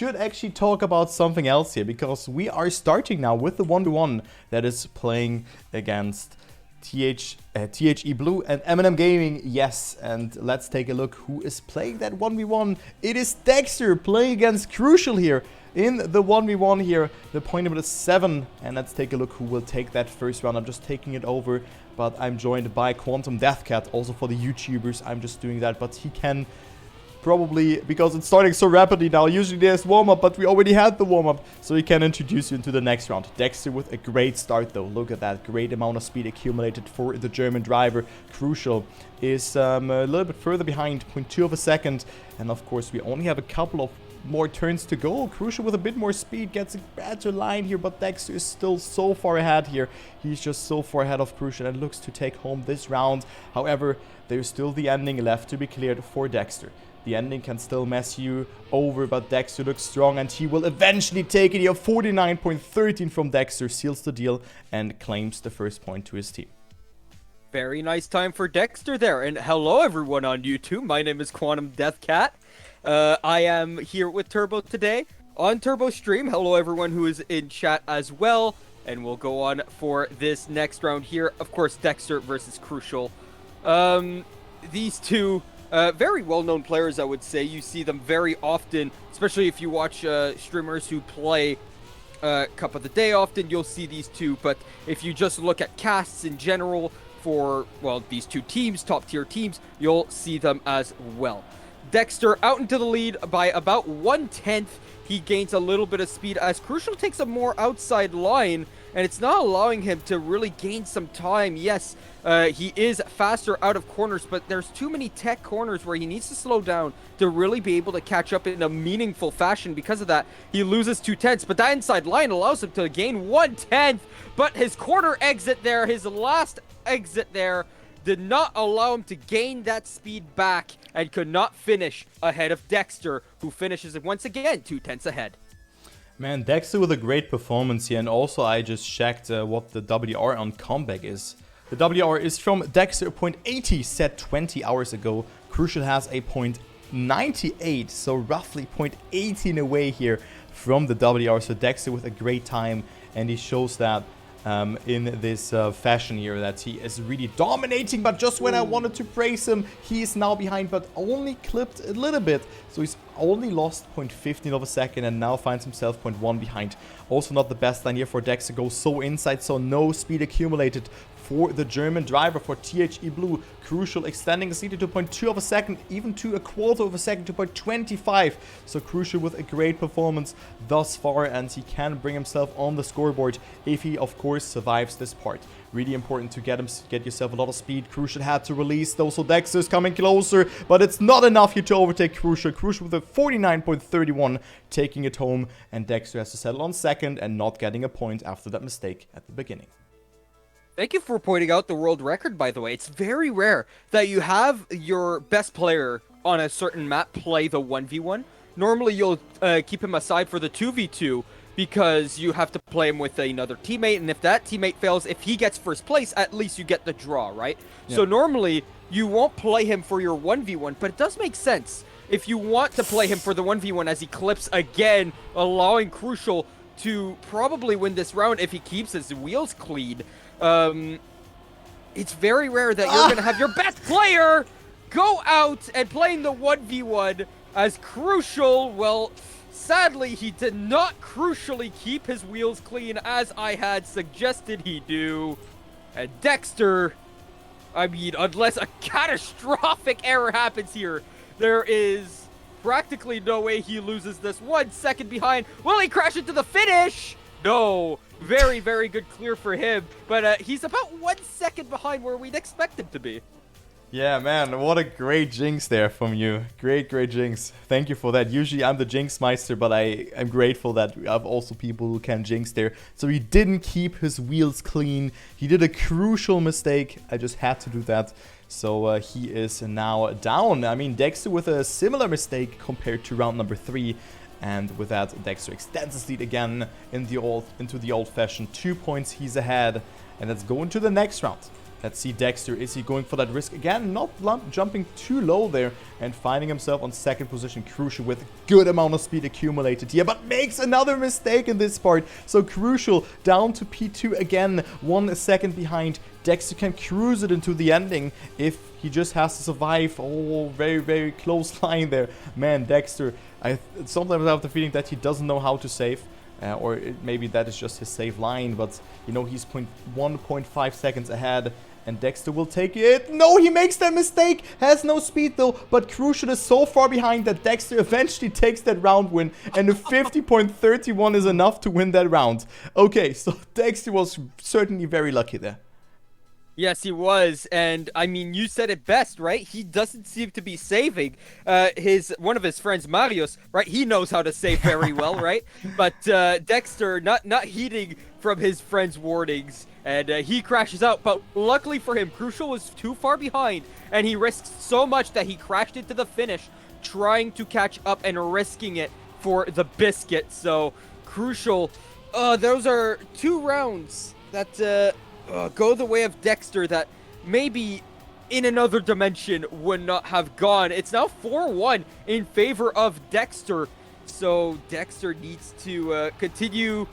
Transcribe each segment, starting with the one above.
should actually talk about something else here, because we are starting now with the 1v1 that is playing against THE Blue and MnM Gaming. Yes, and let's take a look who is playing that 1v1. It is Dexter playing against Crucial here in the 1v1 here. The point limit is 7, and let's take a look who will take that first round. I'm just taking it over, but I'm joined by quantumdeathcat. Also for the YouTubers, I'm just doing that, but he can probably, because it's starting so rapidly now, usually there's warm-up, but we already had the warm-up, so he can introduce you into the next round. Dexter with a great start though. Look at that, great amount of speed accumulated for the German driver. Crucial is a little bit further behind, 0.2 of a second, and of course we only have a couple of more turns to go. Crucial with a bit more speed gets a better line here, but Dexter is still so far ahead here. He's just so far ahead of Crucial and looks to take home this round. However, there's still the ending left to be cleared for Dexter. The ending can still mess you over, but Dexter looks strong and he will eventually take it here. 49.13 from Dexter seals the deal and claims the first point to his team. Very nice time for Dexter there. And hello everyone on YouTube. My name is quantumdeathcat. I am here with Turbo today on Turbo Stream. Hello everyone who is in chat as well. And we'll go on for this next round here. Of course, Dexter versus Crucial. These two very well-known players, I would say. You see them very often, especially if you watch streamers who play Cup of the Day often, you'll see these two. But if you just look at casts in general for, well, these two teams, top-tier teams, you'll see them as well. Dexter out into the lead by about 1/10. He gains a little bit of speed as Crucial takes a more outside line, and it's not allowing him to really gain some time. Yes, he is faster out of corners, but there's too many tech corners where he needs to slow down to really be able to catch up in a meaningful fashion. Because of that, he loses 2/10, but that inside line allows him to gain 1/10. But his corner exit there, his last exit there, did not allow him to gain that speed back and could not finish ahead of Dexter, who finishes once again 2/10 ahead. Man, Dexter with a great performance here, and also I just checked what the WR on comeback is. The WR is from Dexter, 0.80 set 20 hours ago. Crucial has a 0.98, so roughly 0.18 away here from the WR. So Dexter with a great time, and he shows that in this fashion here, that he is really dominating. But just when I wanted to praise him, he is now behind, but only clipped a little bit. So he's only lost 0.15 of a second and now finds himself 0.1 behind. Also not the best line here for Dexter. Goes so inside, so no speed accumulated for the German driver, for THE Blue. Crucial extending his lead to 0.2 of a second, even to a quarter of a second, to 0.25. So Crucial with a great performance thus far, and he can bring himself on the scoreboard if he, of course, survives this part. Really important to get yourself a lot of speed. Crucial had to release though, so Dexter's coming closer, but it's not enough here to overtake Crucial. Crucial with a 49.31 taking it home, and Dexter has to settle on second and not getting a point after that mistake at the beginning. Thank you for pointing out the world record, by the way. It's very rare that you have your best player on a certain map play the 1v1. Normally, you'll keep him aside for the 2v2 because you have to play him with another teammate, and if that teammate fails, if he gets first place, at least you get the draw, right? Yeah. So normally, you won't play him for your 1v1, but it does make sense if you want to play him for the 1v1 as he clips again, allowing Crucial to probably win this round if he keeps his wheels clean. It's very rare that you're going to have your best player go out and playing the 1v1 as Crucial. Well, sadly, he did not crucially keep his wheels clean as I had suggested he do. And Dexter, I mean, unless a catastrophic error happens here, there is practically no way he loses this. 1 second behind. Will he crash into the finish? No. Very, very good clear for him. But he's about 1 second behind where we'd expect him to be. Yeah, man, what a great jinx there from you. Great jinx. Thank you for that. Usually I'm the jinx meister, but I'm grateful that we have also people who can jinx there. So he didn't keep his wheels clean. He did a crucial mistake. I just had to do that. So he is now down. I mean, Dexter with a similar mistake compared to round number 3. And with that, Dexter extends his lead again into the old-fashioned 2 points. He's ahead. And let's go into the next round. Let's see Dexter. Is he going for that risk again? Not jumping too low there and finding himself on second position. Crucial with a good amount of speed accumulated here, but makes another mistake in this part. So Crucial down to P2 again, 1 second behind. Dexter can cruise it into the ending if he just has to survive. Oh, very, very close line there. Man, Dexter, sometimes I have the feeling that he doesn't know how to save. Or maybe that is just his save line, but you know, he's 1.5 seconds ahead, and Dexter will take it. No, he makes that mistake, has no speed though, but Crucial is so far behind that Dexter eventually takes that round win, and a 50.31 is enough to win that round. Okay, so Dexter was certainly very lucky there. Yes, he was, and I mean, you said it best, right? He doesn't seem to be saving. One of his friends, Marius, right? He knows how to save very well, right? But Dexter, not heeding from his friend's warnings, and he crashes out. But luckily for him, Crucial was too far behind, and he risked so much that he crashed into the finish, trying to catch up and risking it for the biscuit. So Crucial, those are 2 rounds that go the way of Dexter that maybe in another dimension would not have gone. It's now 4-1 in favor of Dexter. So Dexter needs to continue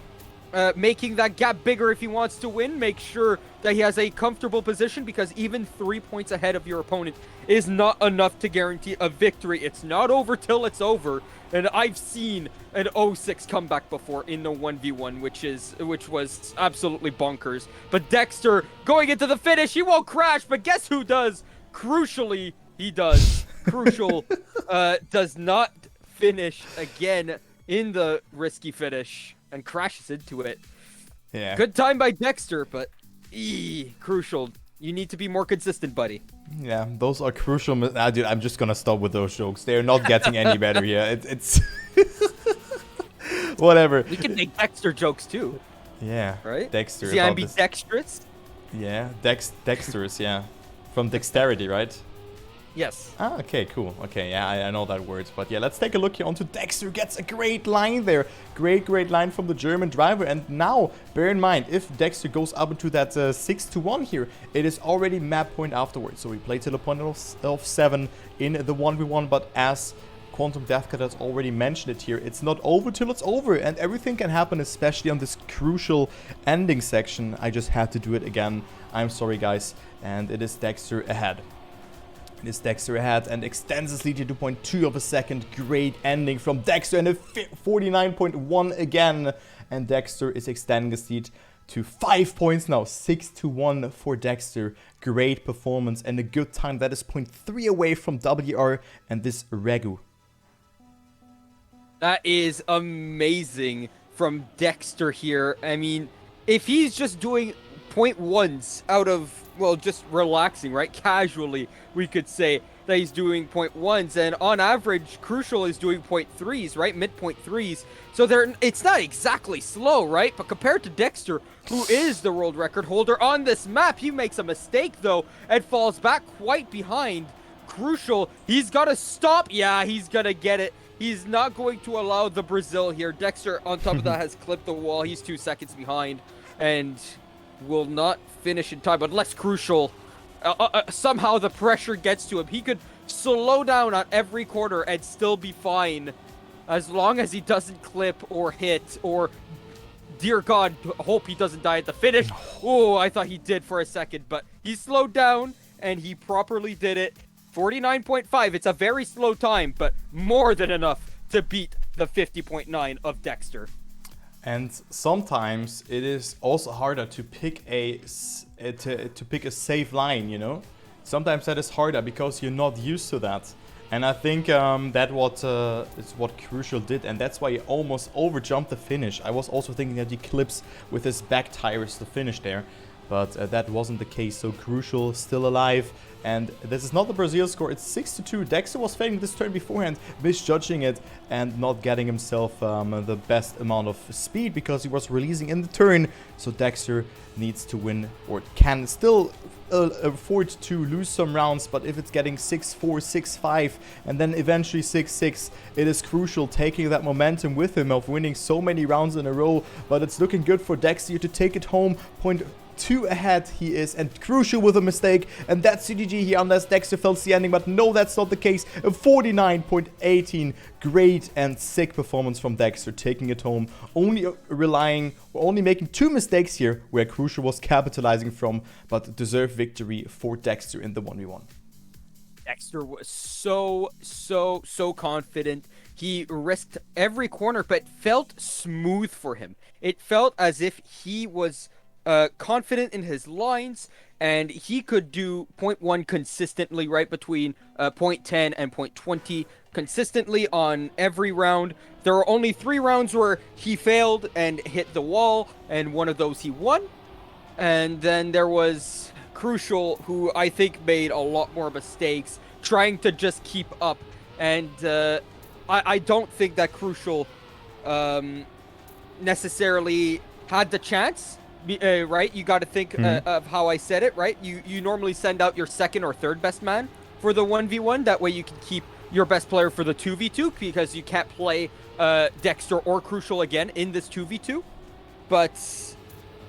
making that gap bigger if he wants to win. Make sure that he has a comfortable position, because even 3 points ahead of your opponent is not enough to guarantee a victory. It's not over till it's over. And I've seen an 0-6 comeback before in the 1v1, which was absolutely bonkers. But Dexter going into the finish, he won't crash, but guess who does? Crucially, he does. Crucial does not finish again in the risky finish and crashes into it. Yeah. Good time by Dexter, but Crucial. You need to be more consistent, buddy. Yeah, those are crucial. Dude, I'm just gonna stop with those jokes. They're not getting any better here. It's whatever. We can make Dexter jokes too. Yeah. Right? Dexter. Is he ambidextrous? Yeah, dexterous. Yeah, from dexterity, right? Yes. Ah, okay, cool. Okay, yeah, I know that word. But yeah, let's take a look here onto Dexter. Gets a great line there. Great line from the German driver. And now, bear in mind, if Dexter goes up into that 6-1 here, it is already map point afterwards. So we play till a point of 7 in the 1v1. But as quantumdeathcat has already mentioned it here, it's not over till it's over. And everything can happen, especially on this crucial ending section. I just had to do it again. I'm sorry, guys. And it is Dexter ahead. It is Dexter ahead and extends his lead to 2.2 of a second. Great ending from Dexter, and a 49.1 again. And Dexter is extending his lead to 5 points now. 6-1 for Dexter. Great performance and a good time. That is 0.3 away from WR and this Regu. That is amazing from Dexter here. I mean, if he's just doing 0.1s out of, well, just relaxing, right? Casually, we could say that he's doing 0.1s, and on average, Crucial is doing 0.3s, right? Mid-0.3s. So it's not exactly slow, right? But compared to Dexter, who is the world record holder on this map, he makes a mistake, though, and falls back quite behind. Crucial, he's got to stop. Yeah, he's going to get it. He's not going to allow the Brazil here. Dexter, on top of that, has clipped the wall. He's 2 seconds behind and will not finish in time. But less Crucial, somehow the pressure gets to him. He could slow down on every corner and still be fine, as long as he doesn't clip or hit or, dear God, hope he doesn't die at the finish. Oh, I thought he did for a second, but he slowed down and he properly did it. 49.5, it's a very slow time, but more than enough to beat the 50.9 of Dexter. And sometimes it is also harder to pick a safe line, you know? Sometimes that is harder because you're not used to that. And I think that is what Crucial did, and that's why he almost overjumped the finish. I was also thinking that he clips with his back tires to finish there, but that wasn't the case. So Crucial still alive, and this is not the Brazil score. It's 6-2. Dexter was failing this turn beforehand, misjudging it and not getting himself the best amount of speed because he was releasing in the turn. So Dexter needs to win, or can still afford to lose some rounds, but if it's getting 6-4, 6-5, and then eventually 6-6, it is Crucial taking that momentum with him of winning so many rounds in a row. But it's looking good for Dexter to take it home. 2 ahead he is, and Crucial with a mistake, and that's CGG here unless Dexter fails the ending, but no, that's not the case. A 49.18, great and sick performance from Dexter, taking it home, only making 2 mistakes here, where Crucial was capitalizing from, but deserved victory for Dexter in the 1v1. Dexter was so confident. He risked every corner, but felt smooth for him. It felt as if he was confident in his lines, and he could do point 1 consistently right between point 10 and point 20 consistently on every round. There were only 3 rounds where he failed and hit the wall, and one of those he won. And then there was Crucial, who I think made a lot more mistakes, trying to just keep up. And I don't think that Crucial necessarily had the chance, right? You got to think of how I said it, right? You normally send out your second or third best man for the 1v1. That way you can keep your best player for the 2v2, because you can't play Dexter or Crucial again in this 2v2. But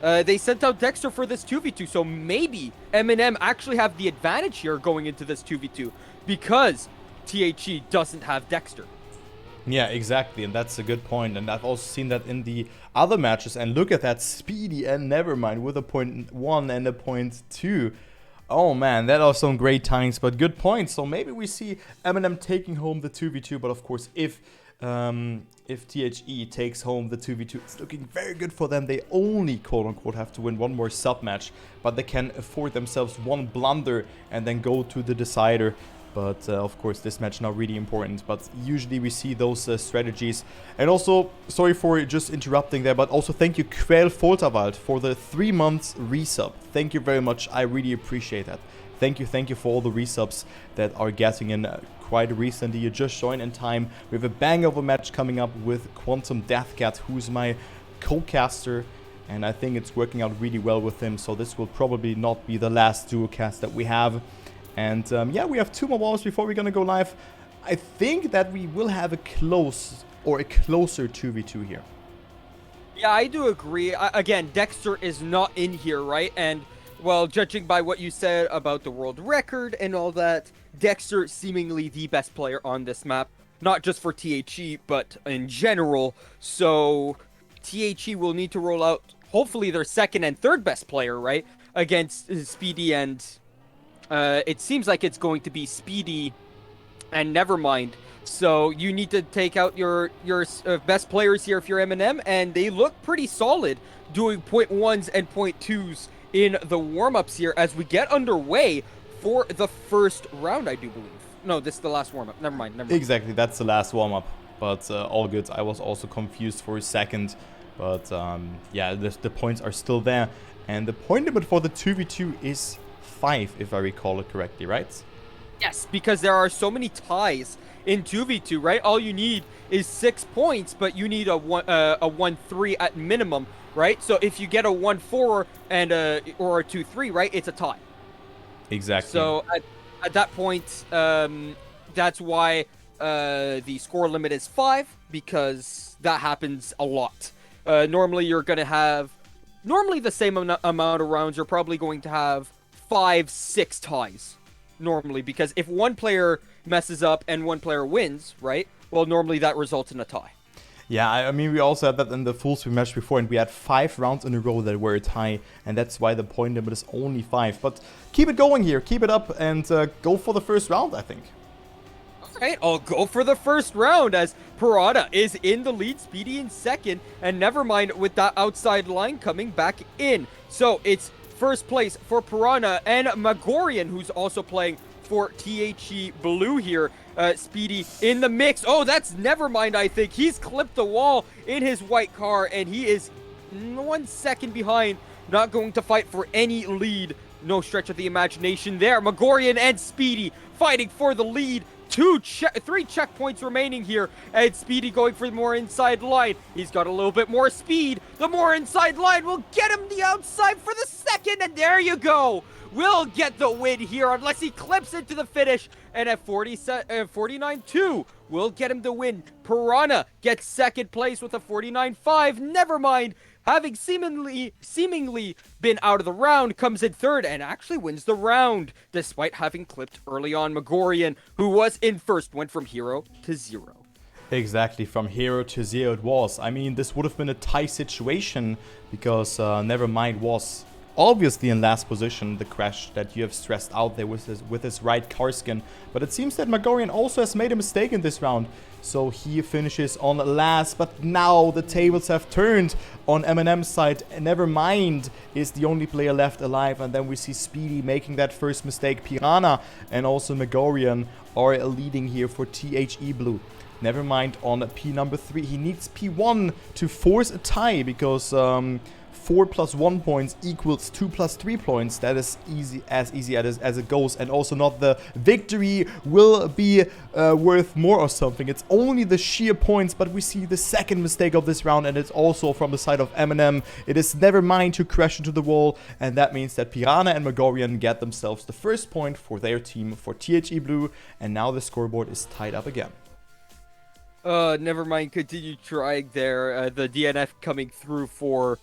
they sent out Dexter for this 2v2, so maybe MnM actually have the advantage here going into this 2v2, because THE doesn't have Dexter. Yeah, exactly, and that's a good point, and I've also seen that in the other matches, and look at that, Speedy and Nevermind with a point 1 and a point 2. Oh man, that are some great times, but good points. So maybe we see MnM taking home the 2v2, but of course, if THE takes home the 2v2, it's looking very good for them. They only, quote-unquote, have to win 1 more sub-match, but they can afford themselves 1 blunder and then go to the decider. But of course, this match not really important, but usually we see those strategies. And also, sorry for just interrupting there, but also thank you, Quell Folterwald, for the 3 months resub. Thank you very much. I really appreciate that. Thank you for all the resubs that are getting in quite recently. You just joined in time. We have a bang of a match coming up with quantumdeathcat, who's my co-caster, and I think it's working out really well with him. So this will probably not be the last duo cast that we have. And yeah, we have 2 more balls before we're gonna go live. I think that we will have a closer 2v2 here. Yeah, I do agree. Again, Dexter is not in here, right? And, well, judging by what you said about the world record and all that, Dexter seemingly the best player on this map. Not just for THE, but in general. So, THE will need to roll out, hopefully, their second and third best player, right? Against Speedy and... it seems like it's going to be Speedy and Nevermind. So you need to take out your best players here if you're MnM, and they look pretty solid doing point 1s and point 2s in the warm-ups here as we get underway for the first round, I do believe. No, this is the last warm-up. Never mind. Exactly, that's the last warm-up, but all good. I was also confused for a second, but yeah, the points are still there, and the point limit for the 2v2 is 5, if I recall it correctly, right? Yes, because there are so many ties in 2v2, right? All you need is 6 points, but you need a 1-3 at minimum, right? So if you get a 1-4 and or a 2-3, right, it's a tie. Exactly. So at that point, that's why the score limit is 5, because that happens a lot. Normally you're going to have the same amount of rounds. You're probably going to have 5-6 ties normally, because if one player messes up and one player wins, right, well, normally that results in a tie. Yeah, I mean, we also had that in the full swing match before, and we had 5 rounds in a row that were a tie, and that's why the point limit is only 5. But keep it going here, keep it up, and go for the first round, I think. Alright, I'll go for the first round as Piranha is in the lead, Speedy in second, and Nevermind with that outside line coming back in. So it's first place for Piranha and Magorian, who's also playing for THE Blue here. Speedy in the mix. Oh, that's Nevermind, I think. He's clipped the wall in his white car, and he is 1 second behind. Not going to fight for any lead. No stretch of the imagination there. Magorian and Speedy fighting for the lead. 3 checkpoints remaining here, and Speedy going for the more inside line. He's got a little bit more speed. The more inside line will get him the outside for the second, and there you go. Will get the win here unless he clips into the finish. and at 49-2 will get him the win. Piranha gets second place with a 49-5. Nevermind, having seemingly been out of the round, comes in third and actually wins the round, despite having clipped early on Megorian, who was in first, went from hero to zero. Exactly, from hero to zero it was. I mean, this would have been a tie situation because Nevermind was obviously in last position, the crash that you have stressed out there with his right car skin. But it seems that Megorian also has made a mistake in this round, so he finishes on last. But now the tables have turned on MnM's side. Nevermind is the only player left alive, and then we see Speedy making that first mistake. Piranha and also Megorian are leading here for THE Blue. Nevermind on P number 3. He needs P1 to force a tie because 4 plus 1 points equals 2 plus 3 points. That is easy as it goes. And also not the victory will be worth more or something. It's only the sheer points, but we see the second mistake of this round, and it's also from the side of MnM. It is Nevermind to crash into the wall, and that means that Piranha and Megorian get themselves the first point for their team for THE Blue, and now the scoreboard is tied up again. Nevermind continued trying there. The DNF coming through for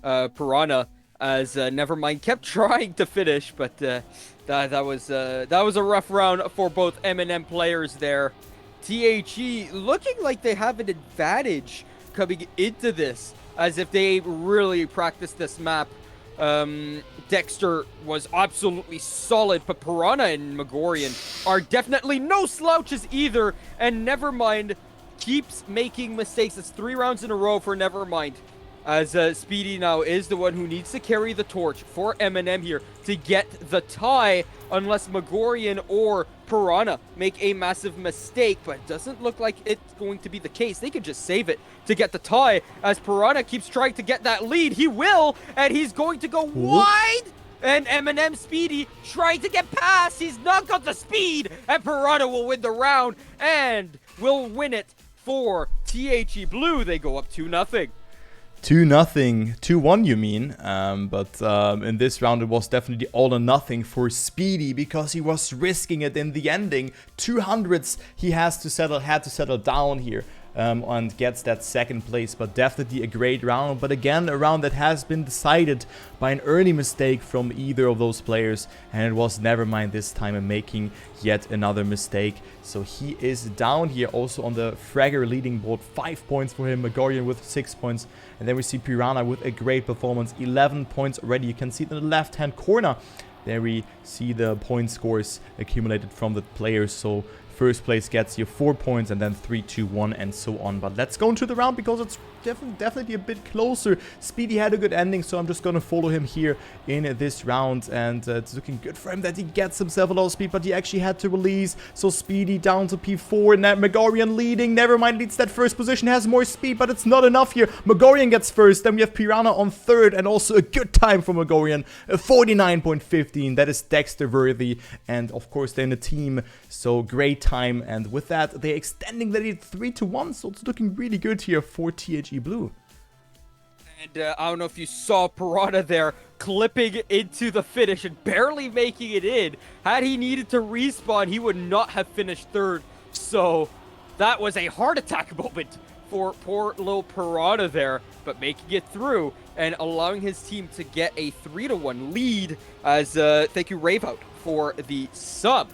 Piranha, as Nevermind kept trying to finish, but that was a rough round for both MnM players there. THE looking like they have an advantage coming into this, as if they really practiced this map. Dexter was absolutely solid, but Piranha and Megorian are definitely no slouches either, and Nevermind keeps making mistakes. It's 3 rounds in a row for Nevermind, as Speedy now is the one who needs to carry the torch for MnM here to get the tie, unless Megorian or Piranha make a massive mistake, but it doesn't look like it's going to be the case. They could just save it to get the tie, as Piranha keeps trying to get that lead. He will, and he's going to go wide, and MnM Speedy trying to get past. He's not got the speed, and Piranha will win the round and will win it for THE Blue. They go up 2-0. 2-0, 2-1 you mean, but in this round it was definitely all or nothing for Speedy because he was risking it in the ending. 200s he had to settle down here and gets that second place, but definitely a great round. But again, a round that has been decided by an early mistake from either of those players, and it was Nevermind this time and making yet another mistake. So he is down here also on the Fragger leading board. 5 points for him, Megorian with 6 points, and then we see Piranha with a great performance, 11 points already. You can see it in the left hand corner. There we see the point scores accumulated from the players. So first place gets you 4 points, and then 3, 2, 1, and so on. But let's go into the round because it's definitely a bit closer. Speedy had a good ending, so I'm just going to follow him here in this round. And it's looking good for him that he gets himself a lot of speed, but he actually had to release. So Speedy down to P4, and that Megorian leading. Nevermind leads that first position, has more speed, but it's not enough here. Megorian gets first, then we have Piranha on third, and also a good time for Megorian, 49.15. That is Dexter worthy, and of course they're in a team, so great time. And with that, they're extending the lead 3-1, so it's looking really good here for THE Blue. And I don't know if you saw Piranha there clipping into the finish and barely making it in. Had he needed to respawn, he would not have finished third. So that was a heart attack moment for poor little Piranha there, but making it through and allowing his team to get a 3-1 lead. As thank you Raveout for the sub.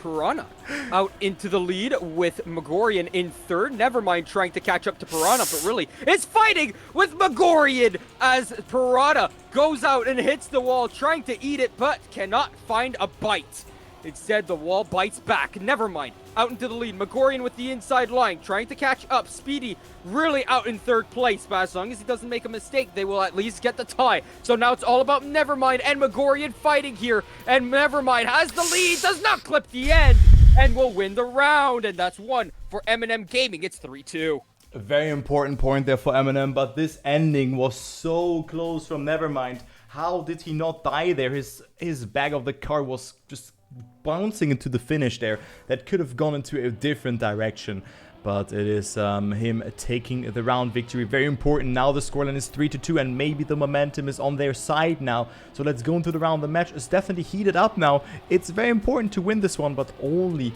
Piranha out into the lead with Megorian in third. Nevermind trying to catch up to Piranha, but really is fighting with Megorian as Piranha goes out and hits the wall trying to eat it, but cannot find a bite. Instead, the wall bites back. Nevermind out into the lead. Megorian with the inside line trying to catch up. Speedy really out in third place, but as long as he doesn't make a mistake, they will at least get the tie. So now it's all about Nevermind and Megorian fighting here, and Nevermind has the lead, does not clip the end, and will win the round. And that's one for MnM Gaming. It's 3-2. A very important point there for MnM, but this ending was so close from Nevermind. How did he not die there? His back of the car was just bouncing into the finish there. That could have gone into a different direction. but it is him taking the round victory. Very important. Now the scoreline is 3-2, and maybe the momentum is on their side now. So let's go into the round. The match is definitely heated up now. It's very important to win this one, but only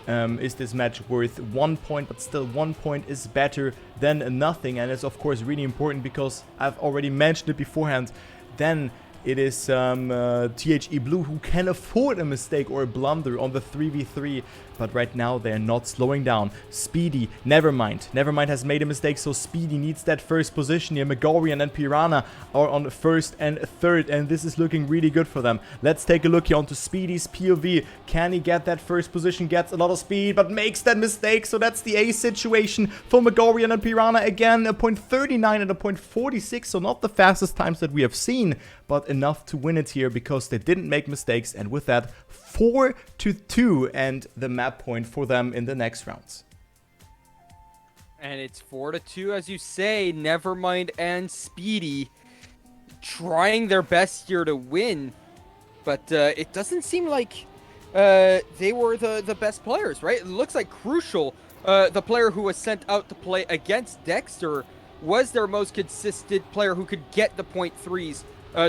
is this match worth 1 point, but still 1 point is better than nothing. And it's of course really important because I've already mentioned it beforehand. Then it is THE Blue who can afford a mistake or a blunder on the 3v3, but right now they're not slowing down. Speedy, Nevermind. Nevermind has made a mistake, so Speedy needs that first position here. Megorian and Piranha are on first and third, and this is looking really good for them. Let's take a look here onto Speedy's POV. Can he get that first position? Gets a lot of speed, but makes that mistake, so that's the ace situation for Megorian and Piranha. Again, a .39 and a .46, so not the fastest times that we have seen, but enough to win it here because they didn't make mistakes, and with that 4-2, and the map point for them in the next rounds. And it's 4-2, as you say. Nevermind and Speedy trying their best here to win, but it doesn't seem like they were the best players, right? It looks like Crucial, the player who was sent out to play against Dexter, was their most consistent player who could get the .3s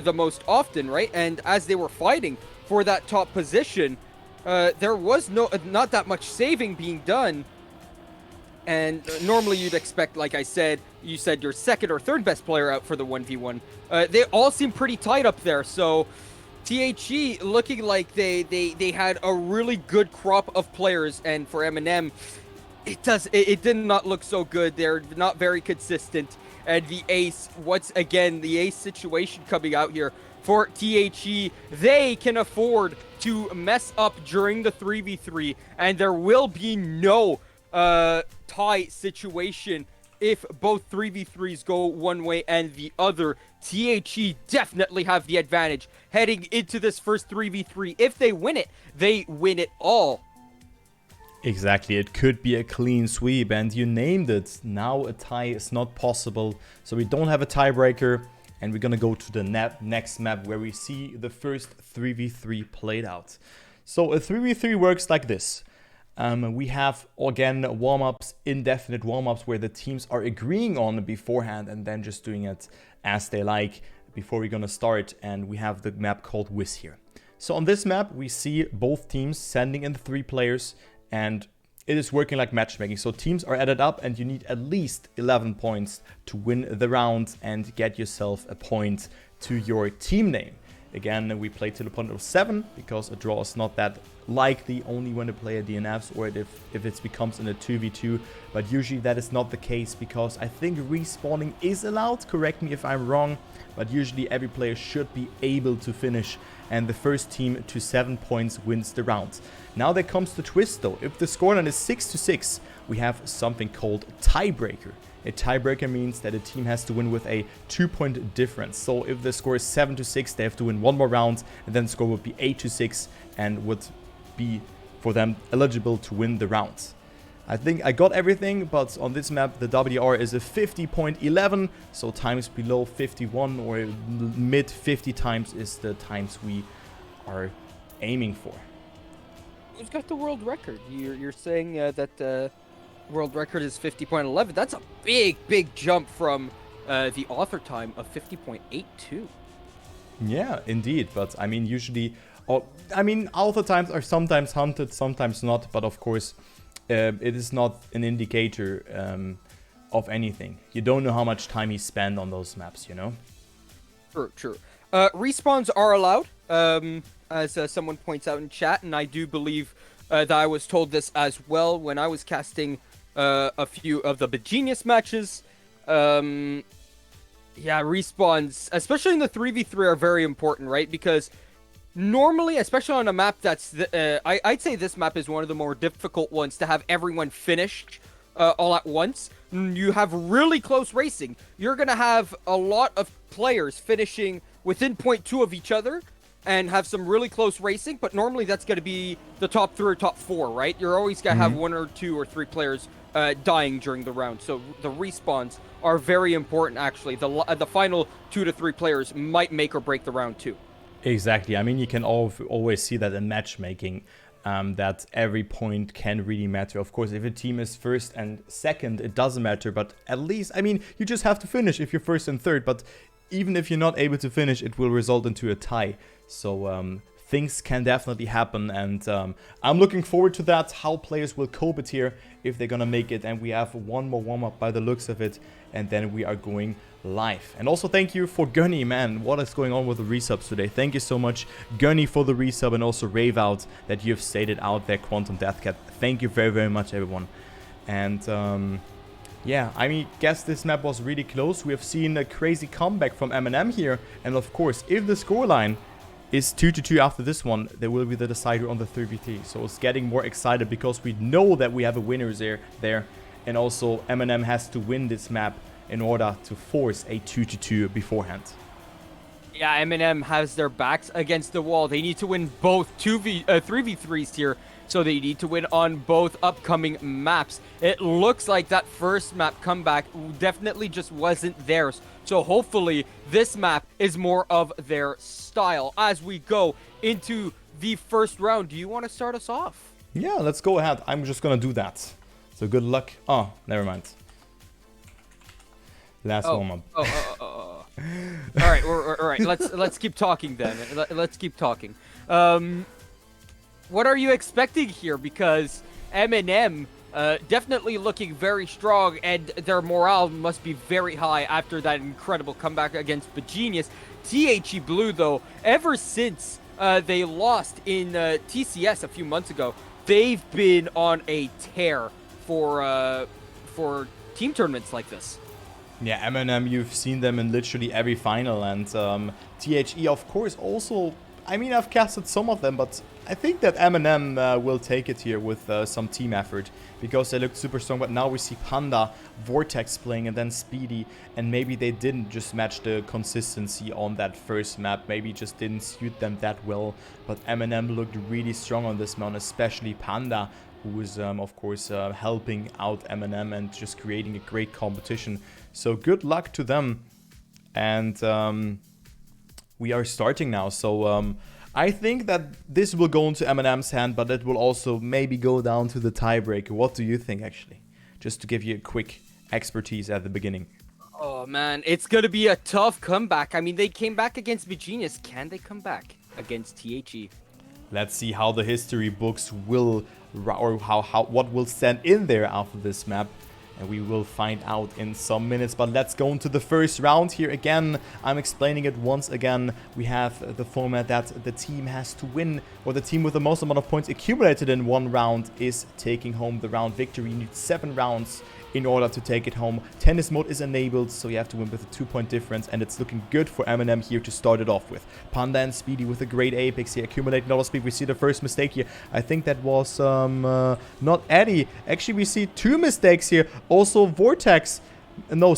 the most often, right? And as they were fighting for that top position, there was not that much saving being done. And normally you'd expect, like I said, you said your second or third best player out for the 1v1. They all seem pretty tight up there, so THE looking like they had a really good crop of players, and for MnM, it did not look so good. They're not very consistent. And the ace, once again, the ace situation coming out here for THE. They can afford to mess up during the 3v3, and there will be no tie situation if both 3v3s go one way and the other. THE definitely have the advantage heading into this first 3v3. If they win it all. Exactly, it could be a clean sweep, and you named it. Now a tie is not possible, so we don't have a tiebreaker, and we're gonna go to the next map where we see the first 3v3 played out. So a 3v3 works like this. We have, again, warm-ups, indefinite warm-ups, where the teams are agreeing on beforehand and then just doing it as they like before we're gonna start, and we have the map called Wiz here. So on this map, we see both teams sending in the 3 players, and it is working like matchmaking. So teams are added up, and you need at least 11 points to win the round and get yourself a point to your team name. Again, we play to the point of 7 because a draw is not that likely, only when the player DNFs or if it becomes in a 2v2. But usually that is not the case because I think respawning is allowed. Correct me if I'm wrong, but usually every player should be able to finish, and the first team to 7 points wins the round. Now there comes the twist though. If the scoreline is 6-6, we have something called tiebreaker. A tiebreaker means that a team has to win with a 2-point difference. So if the score is 7-6, they have to win one more round, and then the score would be 8-6 and would be for them eligible to win the round. I think I got everything, but on this map the WR is a 50.11, so times below 51 or mid 50 times is the times we are aiming for. Who's got the world record? You're saying that world record is 50.11. That's a big jump from the author time of 50.82. Yeah, indeed. But I mean, usually, author times are sometimes hunted, sometimes not. But of course, it is not an indicator of anything. You don't know how much time he spent on those maps, you know? True. Respawns are allowed, as someone points out in chat, and I do believe that I was told this as well when I was casting a few of the Begenius matches. Yeah, respawns, especially in the 3v3, are very important, right? Because normally, especially on a map that's... I'd say this map is one of the more difficult ones to have everyone finished all at once. You have really close racing. You're going to have a lot of players finishing within 0.2 of each other and have some really close racing, but normally that's going to be the top 3 or top 4, right? You're always going to have 1 or 2 or 3 players dying during the round. So the respawns are very important, actually. The final 2 to 3 players might make or break the round too. Exactly. I mean, you can always see that in matchmaking. that every point can really matter. Of course, if a team is first and second, it doesn't matter. But at least, I mean, you just have to finish if you're first and third. But even if you're not able to finish, it will result into a tie. So things can definitely happen. And I'm looking forward to that, how players will cope it here, if they're going to make it. And we have one more warm-up by the looks of it. And then we are going live. And also thank you for Gunny, man. What is going on with the resubs today? Thank you so much, Gunny, for the resub, and also Rave Out that you've stated out there, quantumdeathcat. Thank you very, very much, everyone. And yeah, I mean, guess this map was really close. We have seen a crazy comeback from MnM here. And of course, if the scoreline is 2-2 after this one, there will be the decider on the 3v3. So it's getting more excited because we know that we have a winner there. And also, MnM has to win this map in order to force a 2-2 beforehand. Yeah, MnM has their backs against the wall. They need to win both 3v3s here, so they need to win on both upcoming maps. It looks like that first map comeback definitely just wasn't theirs. So hopefully this map is more of their style as we go into the first round. Do you want to start us off? Yeah, let's go ahead. I'm just gonna do that. So good luck. Oh, never mind. Last warm-up. All right, all right. Let's keep talking then. Let's keep talking. What are you expecting here? Because MnM definitely looking very strong, and their morale must be very high after that incredible comeback against Begenius. THE Blue, though, ever since they lost in TCS a few months ago, they've been on a tear for team tournaments like this. Yeah, MnM, you've seen them in literally every final, and THE, of course, also, I mean, I've casted some of them, but I think that MnM will take it here with some team effort, because they looked super strong. But now we see Panda, Vortex playing, and then Speedy, and maybe they didn't just match the consistency on that first map, maybe just didn't suit them that well. But MnM looked really strong on this mount, especially Panda, who was, of course, helping out MnM and just creating a great competition. So good luck to them. And we are starting now. So I think that this will go into MnM's hand, but it will also maybe go down to the tiebreaker. What do you think, actually? Just to give you a quick expertise at the beginning. Oh, man. It's going to be a tough comeback. I mean, they came back against Begenius. Can they come back against THE? Let's see how the history books will, or what will stand in there after this map. And we will find out in some minutes. But let's go into the first round here again. I'm explaining it once again. We have the format that the team has to win, or the team with the most amount of points accumulated in one round is taking home the round victory. You need 7 rounds in order to take it home. Tennis mode is enabled, so you have to win with a 2-point difference, and it's looking good for MnM here to start it off with. Panda and Speedy with a great apex here, accumulating a lot of speed. We see the first mistake here. I think that was not Eddie. Actually, we see 2 mistakes here. Also Vortex. No,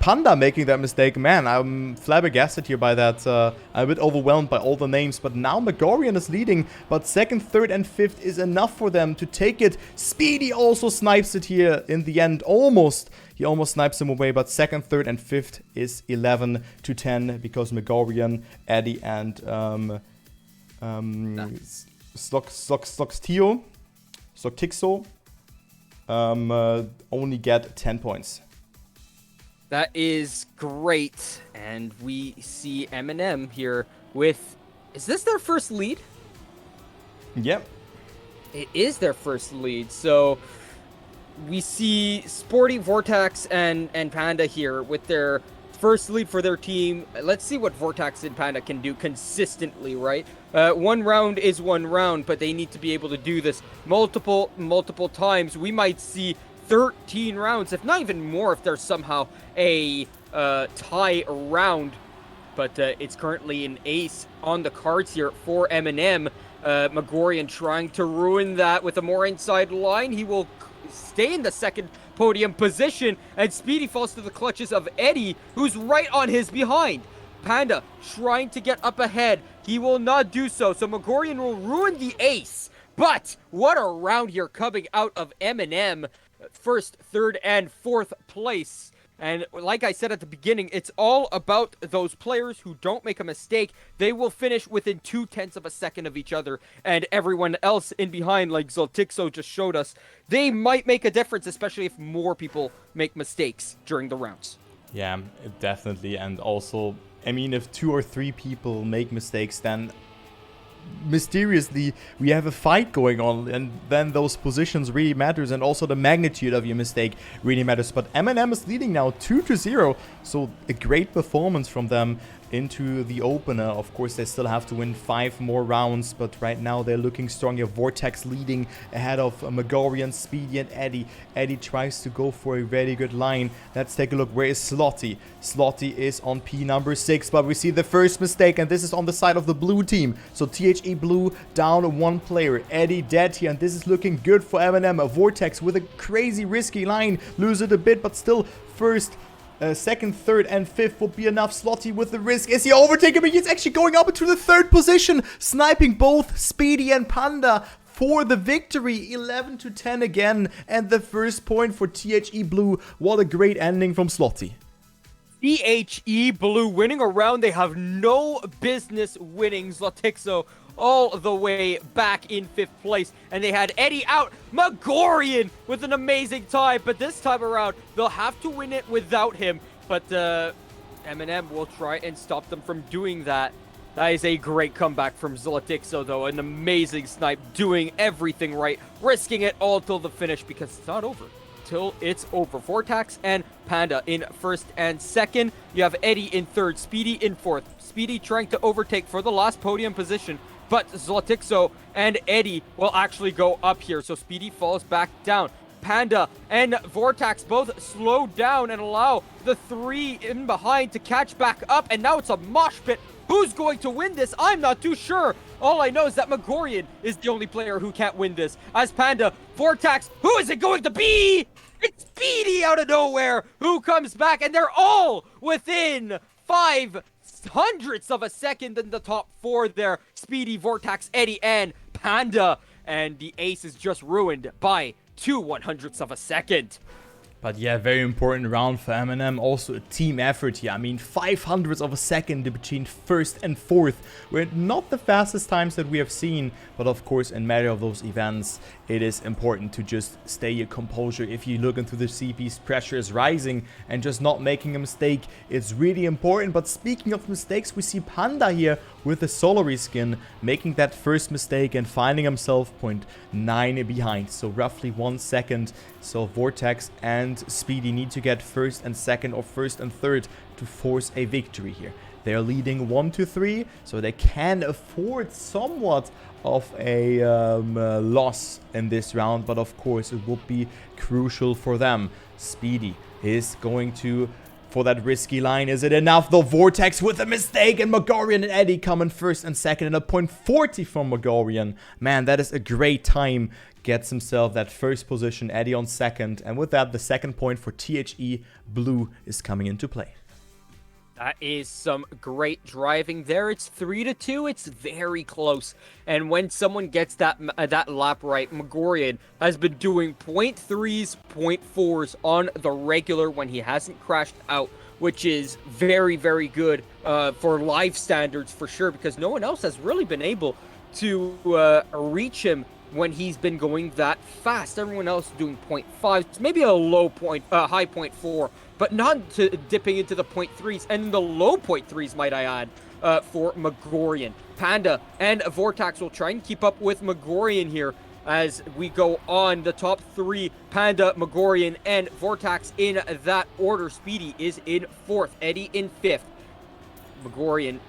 Panda making that mistake. Man, I'm flabbergasted here by that. I'm a bit overwhelmed by all the names. But now Megorian is leading. But 2nd, 3rd, and 5th is enough for them to take it. Speedy also snipes it here in the end. Almost. He almost snipes him away. But 2nd, 3rd, and 5th is 11-10. Because Megorian, Eddie, and Stocktixo only get 10 points. That is great. And we see MnM here with... Is this their first lead? Yep. It is their first lead. So we see Sporty, Vortex, and Panda here with their first lead for their team. Let's see what Vortex and Panda can do consistently, right? One round is one round, but they need to be able to do this multiple times. We might see 13 rounds, if not even more, if there's somehow a tie round. But it's currently an ace on the cards here for MnM. Megorian trying to ruin that with a more inside line. He will stay in the 2nd podium position, and Speedy falls to the clutches of Eddie, who's right on his behind. Panda trying to get up ahead. He will not do so, so Megorian will ruin the ace. But what a round here coming out of MnM. 1st, 3rd, and 4th place. And like I said at the beginning, it's all about those players who don't make a mistake. They will finish within 0.2 of a second of each other. And everyone else in behind, like Zoltixo just showed us, they might make a difference, especially if more people make mistakes during the rounds. Yeah, definitely. And also, I mean, if 2 or 3 people make mistakes, then mysteriously we have a fight going on, and then those positions really matters, and also the magnitude of your mistake really matters. But MnM is leading now 2-0, so a great performance from them into the opener. Of course, they still have to win 5 more rounds, but right now they're looking strong here. Vortex leading ahead of Magorian, Speedy, and Eddie. Eddie tries to go for a very good line. Let's take a look. Where is Slotty? Slotty is on P number 6, but we see the first mistake, and this is on the side of the blue team. So THE Blue down 1 player. Eddie dead here, and this is looking good for MnM. Vortex with a crazy risky line. Lose it a bit, but still first, second, third, and fifth will be enough. Slotty with the risk. Is he overtaken? But he's actually going up into the 3rd position, sniping both Speedy and Panda for the victory. 11-10 again, and the first point for THE Blue. What a great ending from Slotty. THE Blue winning a round they have no business winning. Zlotixo all the way back in 5th place, and they had Eddie out. Magorian with an amazing time, but this time around they'll have to win it without him. But MnM will try and stop them from doing that. That is a great comeback from Zlotixo, though. An amazing snipe, doing everything right, risking it all till the finish, because it's not over till it's over. Vortex and Panda in 1st and 2nd. You have Eddie in 3rd, Speedy in 4th. Speedy trying to overtake for the last podium position, but Zlotixo and Eddie will actually go up here, so Speedy falls back down. Panda and Vortex both slow down and allow the 3 in behind to catch back up, and now it's a mosh pit. Who's going to win this? I'm not too sure. All I know is that Magorian is the only player who can't win this. As Panda, Vortex, who is it going to be? It's Speedy out of nowhere who comes back, and they're all within 0.05 of a second in the top 4 there. Speedy, Vortex, Eddie, and Panda. And the ace is just ruined by 0.02 of a second. But yeah, very important round for MnM. Also a team effort here. I mean, 0.05 of a second between 1st and 4th. Were not the fastest times that we have seen. But of course, in many of those events, it is important to just stay your composure. If you look into the CP's pressure is rising and just not making a mistake, it's really important. But speaking of mistakes, we see Panda here with the Solary skin making that first mistake and finding himself 0.9 behind. So roughly 1 second. So Vortex and Speedy need to get 1st and 2nd or 1st and 3rd to force a victory here. They are leading 1-3, so they can afford somewhat of a loss in this round, but of course it will be crucial for them. Speedy is going to, for that risky line, is it enough? The Vortex with a mistake, and Magorian and Eddie coming 1st and 2nd, and a 0.40 from Magorian. Man, that is a great time. Gets himself that 1st position, Eddie on 2nd, and with that the 2nd point for THE Blue is coming into play. That is some great driving there. It's 3-2. It's very close. And when someone gets that lap right, Magorian has been doing 0.3s, 0.4s on the regular when he hasn't crashed out, which is very, very good for live standards for sure, because no one else has really been able to reach him when he's been going that fast. Everyone else is doing 0.5, maybe a low point, high 0.4, but not dipping into the 0.3s, and the low 0.3s, might I add, for Magorian. Panda and Vortex will try and keep up with Magorian here as we go on. The top 3, Panda, Magorian, and Vortex in that order. Speedy is in 4th, Eddie in 5th. Magorian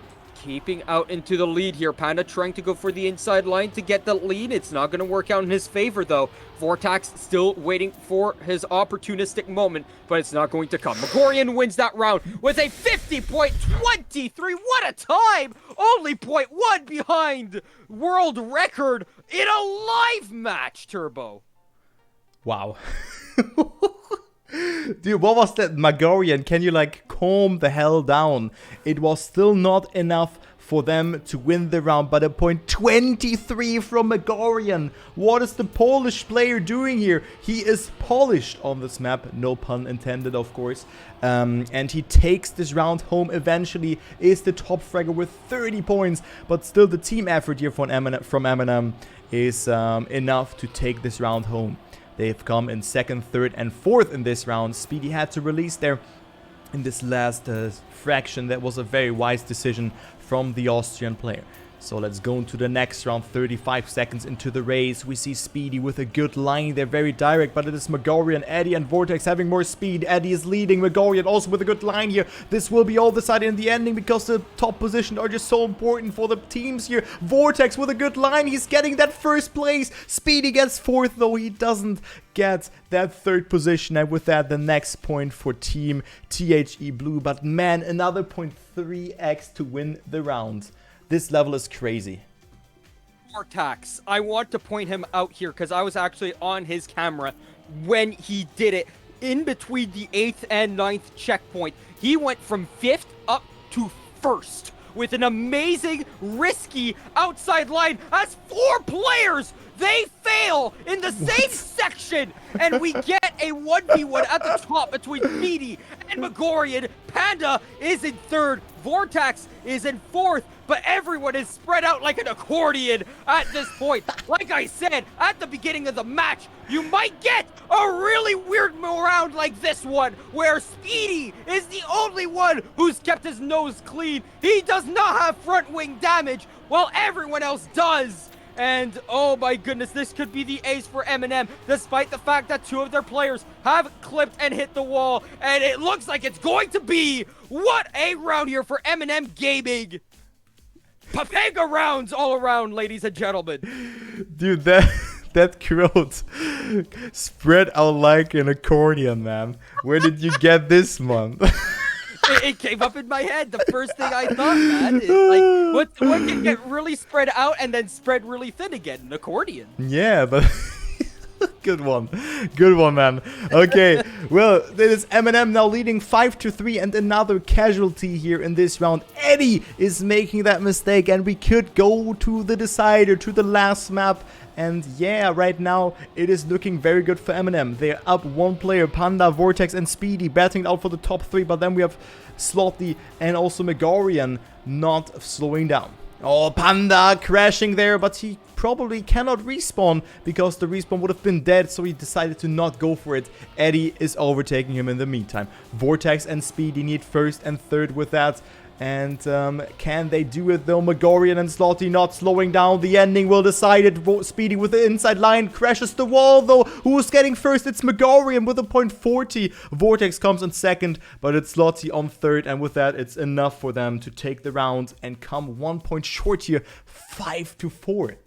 keeping out into the lead here. Panda trying to go for the inside line to get the lead. It's not going to work out in his favor, though. Vortex still waiting for his opportunistic moment, but it's not going to come. Magorian wins that round with a 50.23. What a time! Only 0.1 behind world record in a live match, Turbo. Wow. Dude, what was that? Magorian, can you like calm the hell down? It was still not enough for them to win the round, but a point 23 from Megorian. What is the Polish player doing here? He is polished on this map, no pun intended, of course. And he takes this round home eventually, is the top fragger with 30 points, but still the team effort here from MnM is enough to take this round home. They've come in 2nd, 3rd, and 4th in this round. Speedy had to release there in this last fraction. That was a very wise decision from the Austrian player. So let's go into the next round. 35 seconds into the race. We see Speedy with a good line. They're very direct, but it is Megorian, Eddie, and Vortex having more speed. Eddie is leading. Megorian also with a good line here. This will be all decided in the ending because the top positions are just so important for the teams here. Vortex with a good line. He's getting that 1st place. Speedy gets 4th, though he doesn't get that 3rd position. And with that, the next point for Team THE Blue. But man, another 0.3x to win the round. This level is crazy. Vortex, I want to point him out here because I was actually on his camera when he did it. In between the 8th and 9th checkpoint, he went from 5th up to 1st with an amazing, risky outside line as 4 players. They fail in the same section, and we get a 1v1 at the top between Speedy and Megorian. Panda is in 3rd, Vortex is in 4th, but everyone is spread out like an accordion at this point. Like I said, at the beginning of the match, you might get a really weird round like this one, where Speedy is the only one who's kept his nose clean. He does not have front wing damage, while everyone else does. And oh my goodness, this could be the ace for MnM, despite the fact that 2 of their players have clipped and hit the wall. And it looks like it's going to be, what a round here for MnM Gaming. Papega rounds all around, ladies and gentlemen. Dude, that quote, spread out like an accordion, man. Where did you get this one? It came up in my head. The first thing I thought, man, is like, what can get really spread out and then spread really thin again? An accordion. Yeah, but good one, man. Okay, well, it is MnM now leading 5-3, and another casualty here in this round. Eddie is making that mistake, and we could go to the decider, to the last map. And yeah, right now it is looking very good for MnM. They're up 1 player, Panda, Vortex, and Speedy battling it out for the top 3. But then we have Slotty and also Megorian not slowing down. Oh, Panda crashing there, but he probably cannot respawn because the respawn would have been dead, so he decided to not go for it. Eddie is overtaking him in the meantime. Vortex and Speedy need 1st and 3rd with that. And can they do it though? Megorian and Slotty not slowing down. The ending will decide it. Speedy with the inside line crashes the wall though. Who's getting 1st? It's Megorian with a 0.40. Vortex comes in 2nd, but it's Slotty on 3rd. And with that, it's enough for them to take the round and come 1 point short here. 5-4.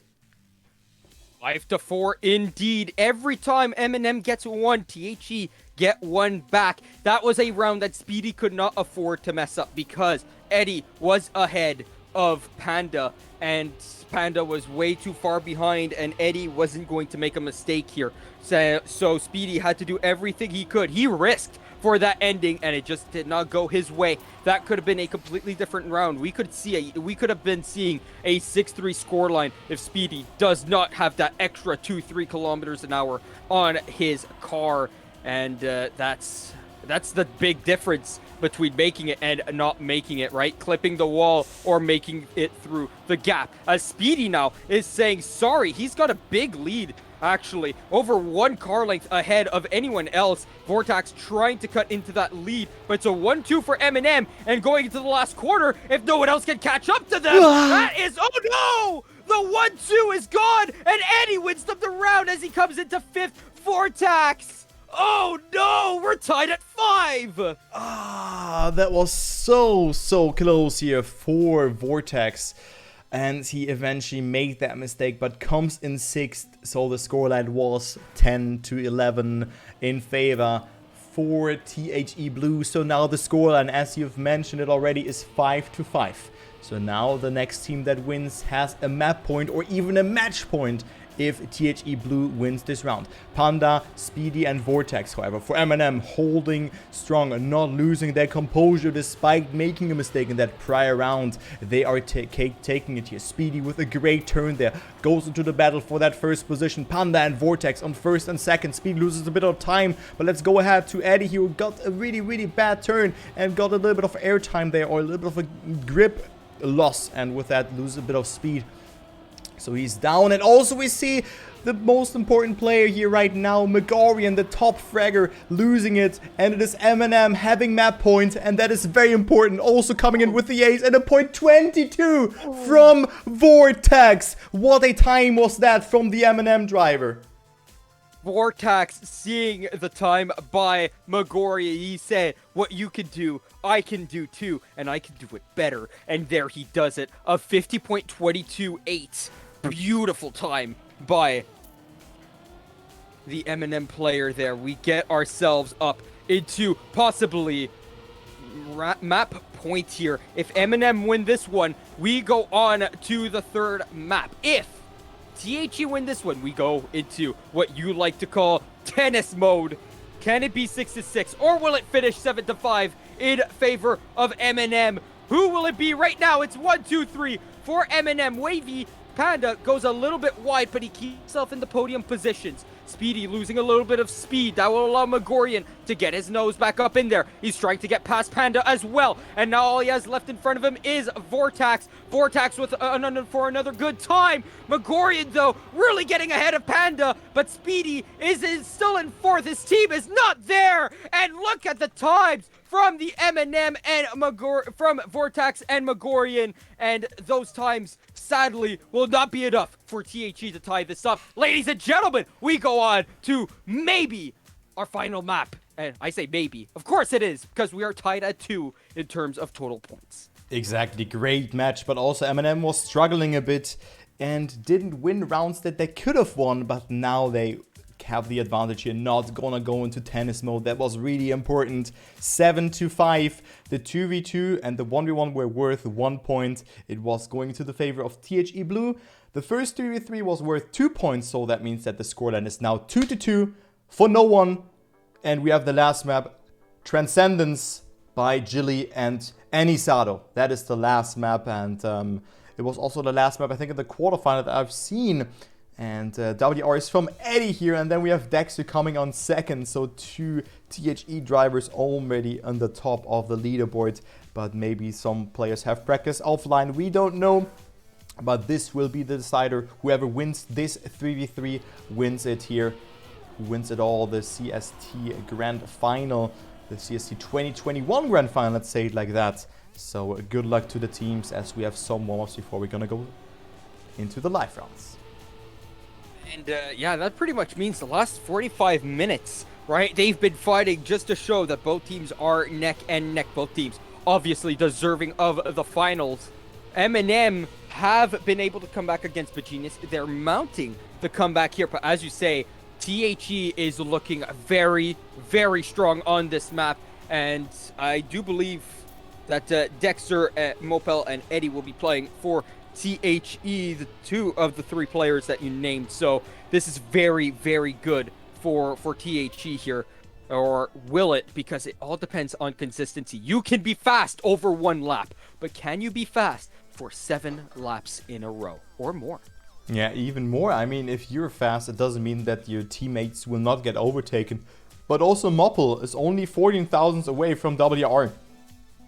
5-4 indeed. Every time MnM gets 1, THE get 1 back. That was a round that Speedy could not afford to mess up because Eddie was ahead of Panda, and Panda was way too far behind, and Eddie wasn't going to make a mistake here. So Speedy had to do everything he could. He risked for that ending, and it just did not go his way. That could have been a completely different round. We could have been seeing a 6-3 scoreline if Speedy does not have that extra 2-3 kilometers an hour on his car. And that's the big difference between making it and not making it, right? Clipping the wall or making it through the gap. As Speedy now is saying sorry. He's got a big lead, actually, over 1 car length ahead of anyone else. Vortex trying to cut into that lead, but it's a 1-2 for MnM, and going into the last quarter, if no one else can catch up to them, that is, oh no! The 1-2 is gone, and Eddie wins them the round as he comes into 5th. Vortex! Oh no, we're tied at 5! Ah, that was so close here for Vortex. And he eventually made that mistake, but comes in 6th. So the scoreline was 10-11 in favor for THE Blue. So now the scoreline, as you've mentioned it already, is 5-5. So now the next team that wins has a map point or even a match point if THE Blue wins this round. Panda, Speedy, and Vortex, however, for MnM, holding strong, not losing their composure despite making a mistake in that prior round. They are taking it here. Speedy with a great turn there, goes into the battle for that first position. Panda and Vortex on first and second. Speed loses a bit of time, but let's go ahead to Eddie, who got a really bad turn and got a little bit of airtime there, or a little bit of a grip loss, and with that loses a bit of speed. So he's down, and also we see the most important player here right now, Megorian, the top fragger, losing it, and it is MnM having map point, and that is very important, also coming in with the ace, and a point 22 from Vortex. What a time was that from the MnM driver. Vortex seeing the time by Megorian. He said, what you can do, I can do too, and I can do it better. And there he does it, a 50.228. Beautiful time by the MnM player there. We get ourselves up into possibly map point here. If MnM win this one, we go on to the third map. If THE win this one, we go into what you like to call tennis mode. Can it be 6-6, or will it finish 7-5 in favor of MnM? Who will it be right now? It's 1-2-3 for MnM. Wavy Panda goes a little bit wide, but he keeps himself in the podium positions. Speedy losing a little bit of speed. That will allow Megorian to get his nose back up in there. He's trying to get past Panda as well. And now all he has left in front of him is Vortex. Vortex with for another good time. Megorian, though, really getting ahead of Panda. But Speedy is still in fourth. His team is not there. And look at the times from the MnM and from Vortex and Megorian, and those times sadly will not be enough for THE to tie this up. Ladies and gentlemen, we go on to maybe our final map, and I say maybe, of course it is, because we are tied at 2 in terms of total points. Exactly, great match, but also MnM was struggling a bit and didn't win rounds that they could have won, but now they have the advantage here, not gonna go into tennis mode. That was really important. 7-5. The 2v2 and the 1v1 were worth 1 point. It was going to the favor of THE Blue. The first 3v3 was worth 2 points, so that means that the scoreline is now 2-2 for no one. And we have the last map, Transcendence by Jilly and Anisado. That is the last map, and it was also the last map, I think, in the quarterfinal that I've seen. And WR is from Eddie here, and then we have Dexter coming on second. So 2 THE drivers already on the top of the leaderboard. But maybe some players have practice offline, we don't know. But this will be the decider. Whoever wins this 3v3 wins it here. Who wins it all, the CST Grand Final. The CST 2021 Grand Final, let's say it like that. So good luck to the teams, as we have some warm-ups before we're gonna go into the live rounds. And yeah, that pretty much means the last 45 minutes, right? They've been fighting just to show that both teams are neck and neck. Both teams obviously deserving of the finals. MnM have been able to come back against Begenius. They're mounting the comeback here, but as you say, THE is looking very, very strong on this map. And I do believe that Dexter, Mopel, and Eddie will be playing for THE, the 2 of the 3 players that you named. So this is very, very good for THE here. Or will it? Because it all depends on consistency. You can be fast over 1 lap, but can you be fast for 7 laps in a row or more? Yeah, even more. I mean, if you're fast, it doesn't mean that your teammates will not get overtaken. But also Mopel is only 14 thousandths away from WR.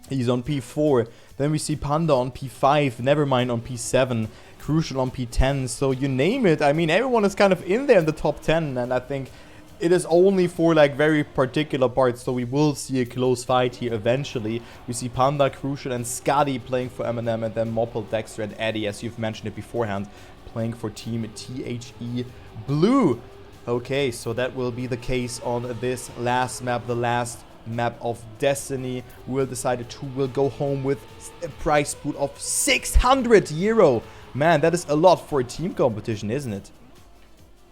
He's on P4. Then we see Panda on P5, Nevermind on P7, Crucial on P10. So you name it. I mean, everyone is kind of in there in the top 10. And I think it is only for like very particular parts. So we will see a close fight here eventually. We see Panda, Crucial, and Scotty playing for MnM. And then Mopel, Dexter, and Eddie, as you've mentioned it beforehand, playing for Team THE Blue. Okay, so that will be the case on this last map, the last map of Destiny. We'll decide who will go home with a prize pool of 600 euro. Man, that is a lot for a team competition, isn't it?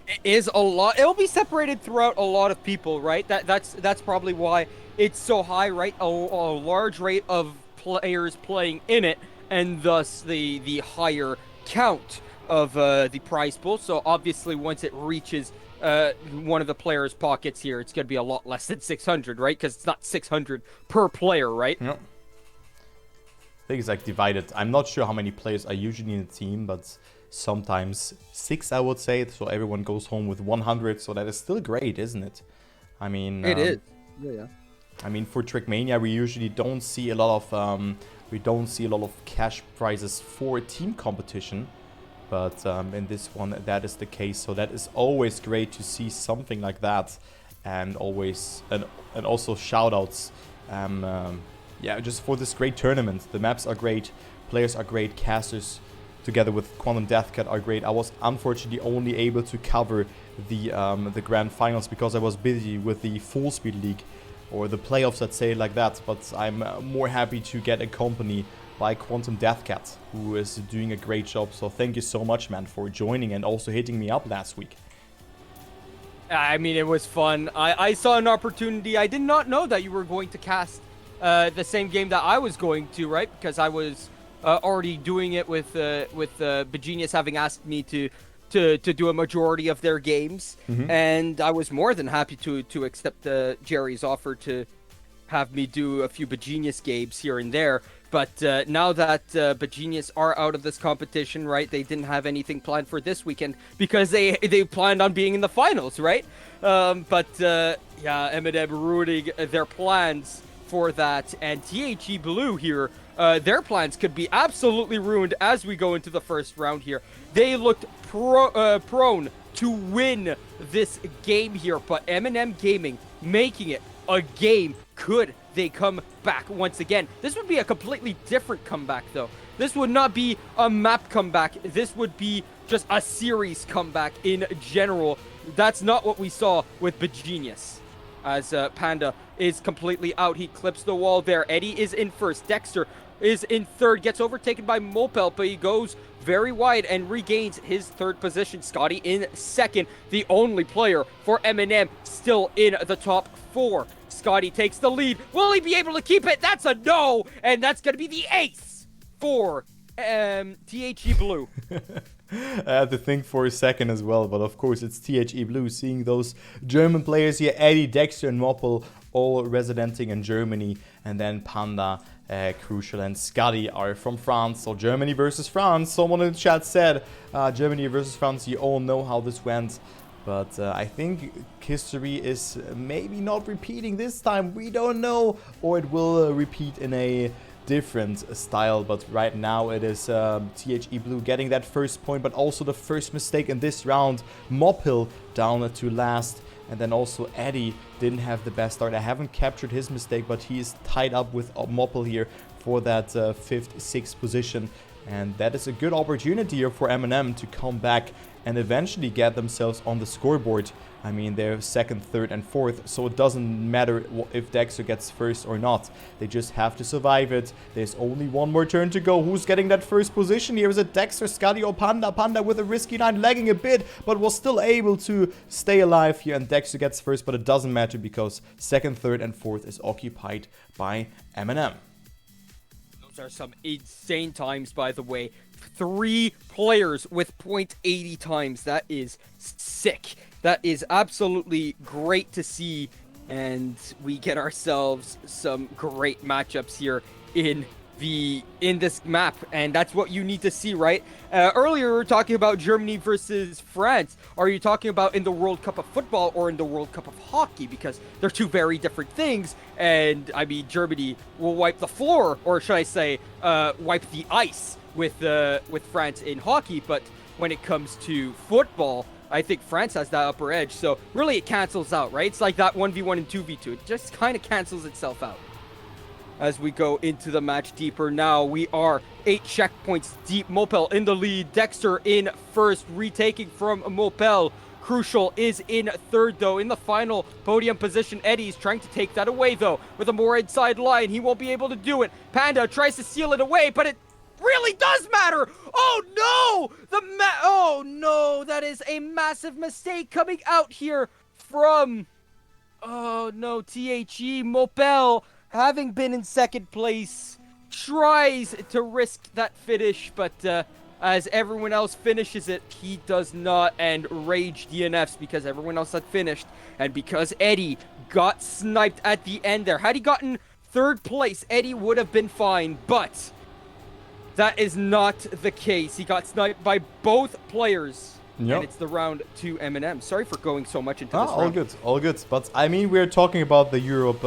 It is a lot. It'll be separated throughout a lot of people, right? That's probably why it's so high, right? A large rate of players playing in it, and thus the higher count. of the prize pool. So obviously, once it reaches one of the players' pockets here, it's going to be a lot less than 600, right? Because it's not 600 per player, right? Yep. I think it's like divided. I'm not sure how many players are usually in a team, but sometimes 6, I would say. So everyone goes home with 100. So that is still great, isn't it? I mean, It is. Yeah. I mean, for Trackmania, we usually don't see a lot of cash prizes for team competition. But in this one, that is the case. So that is always great to see something like that, and always and also shoutouts. Yeah, just for this great tournament. The maps are great, players are great, casters together with quantumdeathcat are great. I was unfortunately only able to cover the grand finals because I was busy with the full speed league, or the playoffs, let's say it like that. But I'm more happy to get a company by quantumdeathcat, who is doing a great job. So thank you so much, man, for joining and also hitting me up last week. I mean, it was fun. I saw an opportunity. I did not know that you were going to cast the same game that I was going to, right? Because I was already doing it with Begenius having asked me to do a majority of their games, and I was more than happy to accept Jerry's offer to have me do a few Begenius games here and there. But now that Begenius are out of this competition, right? They didn't have anything planned for this weekend because they planned on being in the finals, right? But yeah, MnM ruining their plans for that, and THE Blue here, their plans could be absolutely ruined as we go into the first round here. They looked prone to win this game here, but MnM Gaming making it a game. Could they come back once again? This would be a completely different comeback, though. This would not be a map comeback. This would be just a series comeback in general. That's not what we saw with Begenius. As Panda is completely out. He clips the wall there. Eddie is in first. Dexter is in third. Gets overtaken by Mopel, but he goes very wide and regains his third position. Scotty in second. The only player for MnM still in the top 4. Scotty takes the lead. Will he be able to keep it? That's a no! And that's going to be the ace for THE Blue. I had to think for a second as well, but of course it's THE Blue. Seeing those German players here, Eddie, Dexter and Moppel, all residenting in Germany, and then Panda, Crucial and Scotty are from France. So Germany versus France. Someone in the chat said Germany versus France. You all know how this went. But I think history is maybe not repeating this time. We don't know. Or it will repeat in a different style. But right now it is THE Blue getting that first point. But also the first mistake in this round. Mopil down to last. And then also Eddie didn't have the best start. I haven't captured his mistake. But he is tied up with Mopil here for that 5th, 6th position. And that is a good opportunity here for MnM to come back and eventually get themselves on the scoreboard. I mean, they're 2nd, 3rd, and 4th, so it doesn't matter if Dexter gets first or not. They just have to survive it. There's only one more turn to go. Who's getting that first position here? Is it Dexter, Scotty, or Panda? Panda with a risky 9, lagging a bit, but was still able to stay alive here. And Dexter gets first, but it doesn't matter because 2nd, 3rd, and 4th is occupied by MnM. Those are some insane times, by the way. 3 players with 0.80 times. That is sick. That is absolutely great to see. And we get ourselves some great matchups here in this map, and that's what you need to see, right? Earlier we were talking about Germany versus France. Are you talking about in the World Cup of football or in the World Cup of hockey? Because they're two very different things. And I mean, Germany will wipe the floor, or should I say, wipe the ice with France in hockey. But when it comes to football, I think France has that upper edge. So really, it cancels out, right? It's like that 1v1 and 2v2. It just kind of cancels itself out. As we go into the match deeper now, we are 8 checkpoints deep. Mopel in the lead. Dexter in first, retaking from Mopel. Crucial is in third, though. In the final podium position, Eddie's trying to take that away, though, with a more inside line. He won't be able to do it. Panda tries to seal it away, but it really does matter. Oh, no! Oh, no! That is a massive mistake coming out here from... Oh, no. THE Mopel, having been in second place, tries to risk that finish, but as everyone else finishes it. He does not, and rage DNFs because everyone else had finished, and because Eddie got sniped at the end there. Had he gotten third place, Eddie would have been fine, but that is not the case. He got sniped by both players. Yep. And it's the round to MnM. Sorry for going so much into this round. All good, all good. But I mean, we're talking about the Europe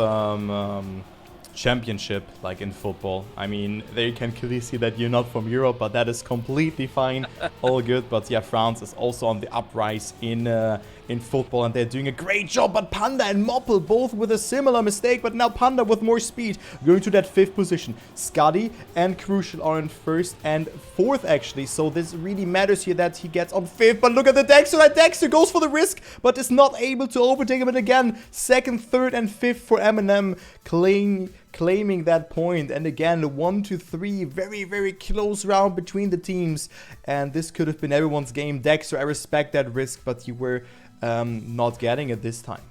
championship, like in football. I mean, they can clearly see that you're not from Europe, but that is completely fine. All good. But yeah, France is also on the uprise in football, and they're doing a great job. But Panda and Moppel both with a similar mistake, but now Panda with more speed, going to that 5th position. Scuddy and Crucial are in 1st and 4th actually, so this really matters here that he gets on 5th. But look at the Dexter, that Dexter goes for the risk, but is not able to overtake him. And again, 2nd, 3rd and 5th for MnM, claiming that point. And again, 1-3, very close round between the teams, and this could have been everyone's game. Dexter, I respect that risk, but you were not getting it this time.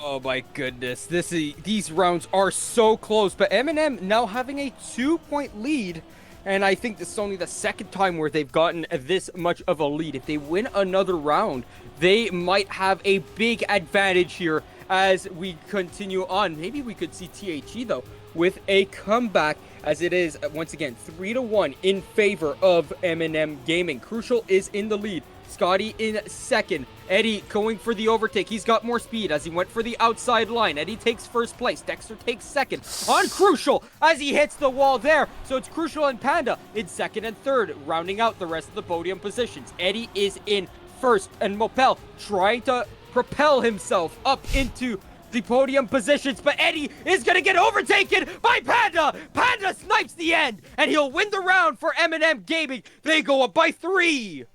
Oh my goodness, these rounds are so close, but MnM now having a 2-point lead, and I think this is only the 2nd time where they've gotten this much of a lead. If they win another round, they might have a big advantage here as we continue on. Maybe we could see THE though with a comeback, as it is once again 3-1 in favor of MnM Gaming. Crucial is in the lead, Scotty in 2nd, Eddie going for the overtake. He's got more speed as he went for the outside line. Eddie takes 1st place, Dexter takes 2nd on Crucial as he hits the wall there. So it's Crucial and Panda in 2nd and 3rd, rounding out the rest of the podium positions. Eddie is in 1st, and Mopel trying to propel himself up into the podium positions, but Eddie is gonna get overtaken by Panda. Panda snipes the end, and he'll win the round for MnM Gaming. They go up by 3.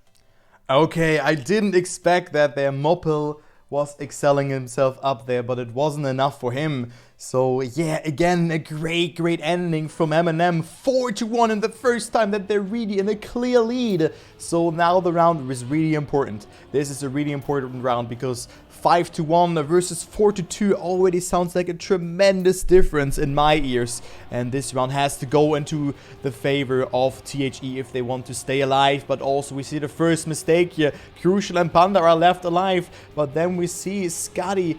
Okay, I didn't expect that their Moppel was excelling himself up there, but it wasn't enough for him. So yeah, again, a great ending from MnM. 4-1 in the first time that they're really in a clear lead. So now the round is really important. This is a really important round because 5-1 versus 4-2 already sounds like a tremendous difference in my ears. And this round has to go into the favor of THE if they want to stay alive. But also we see the first mistake here. Crucial and Panda are left alive. But then we see Scotty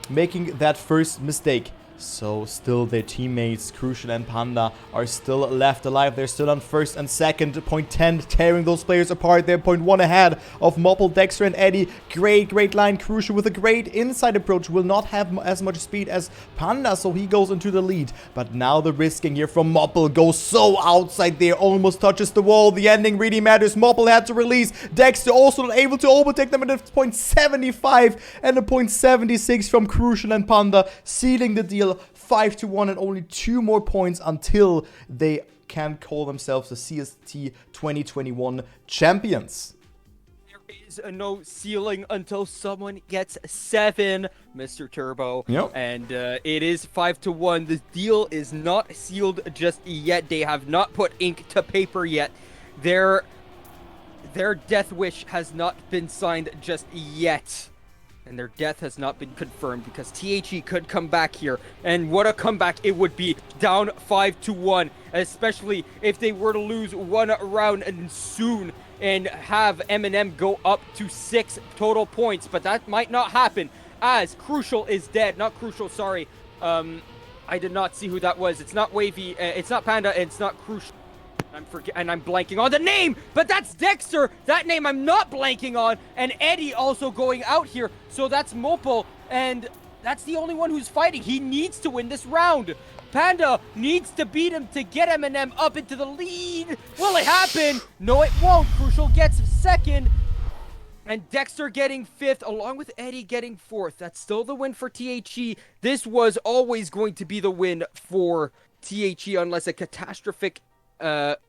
making that first mistake. So still their teammates, Crucial and Panda, are still left alive. They're still on 1st and 2nd. Point 10 tearing those players apart. They're point 1 ahead of Moppel, Dexter and Eddie. Great line. Crucial with a great inside approach. Will not have as much speed as Panda, so he goes into the lead. But now the risking here from Moppel goes so outside there. Almost touches the wall. The ending really matters. Moppel had to release. Dexter also not able to overtake them at a point 75 and a point 76 from Crucial and Panda, sealing the deal. 5-1 and only 2 more points until they can call themselves the CST 2021 champions. There is no ceiling until someone gets 7, Mr. Turbo. Yep. And it is 5-1. The deal is not sealed just yet. They have not put ink to paper yet. Their death wish has not been signed just yet. And their death has not been confirmed because THE could come back here. And what a comeback it would be, down 5-1. Especially if they were to lose one round and soon and have MnM go up to 6 total points. But that might not happen as Crucial is dead. Not Crucial, sorry. I did not see who that was. It's not Wavy, it's not Panda, and it's not Crucial. I'm blanking on the name, but that's Dexter. That name I'm not blanking on, and Eddie also going out here. So that's Mopo, and that's the only one who's fighting. He needs to win this round. Panda needs to beat him to get MnM up into the lead. Will it happen? No, it won't. Crucial gets 2nd, and Dexter getting 5th, along with Eddie getting 4th. That's still the win for THE. This was always going to be the win for THE unless a catastrophic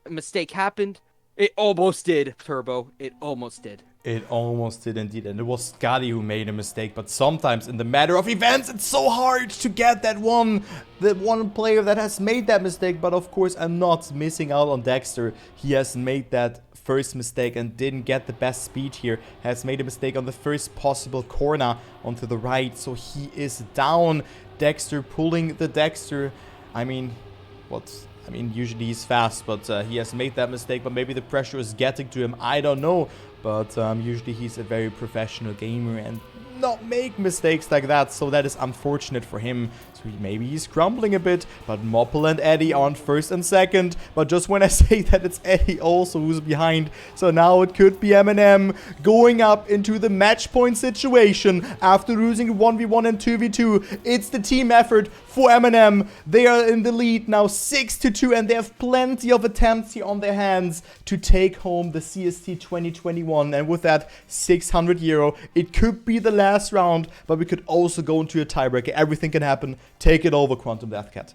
mistake happened. It almost did, Turbo. It almost did. It almost did indeed, and it was Scotty who made a mistake. But sometimes in the matter of events, it's so hard to get that one player that has made that mistake. But of course, I'm not missing out on Dexter. He has made that first mistake and didn't get the best speed here. Has made a mistake on the first possible corner onto the right, so he is down. Dexter pulling the Dexter. I mean, I mean, usually he's fast, but he has made that mistake. But maybe the pressure is getting to him. I don't know. But usually he's a very professional gamer and not make mistakes like that. So that is unfortunate for him. So maybe he's crumbling a bit. But Moppel and Eddie aren't first and second. But just when I say that, it's Eddie also who's behind. So now it could be MnM going up into the match point situation after losing 1v1 and 2v2. It's the team effort for MnM. They are in the lead now 6-2, and they have plenty of attempts here on their hands to take home the CST 2021. And with that, 600 euro. It could be the last round, but we could also go into a tiebreaker. Everything can happen. Take it over, QuantumDeathcat.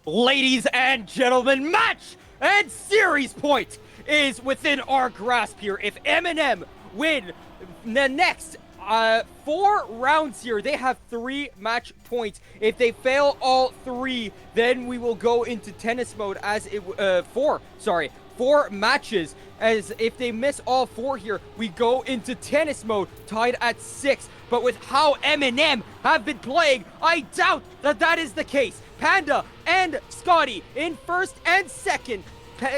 Ladies and gentlemen, match and series point is within our grasp here. If MnM win the next 4 rounds here, they have 3 match points. If they fail all 3, then we will go into tennis mode as it 4 matches. As if they miss all 4 here, we go into tennis mode, tied at 6. But with how MnM have been playing, I doubt that that is the case. Panda and Scotty in first and second.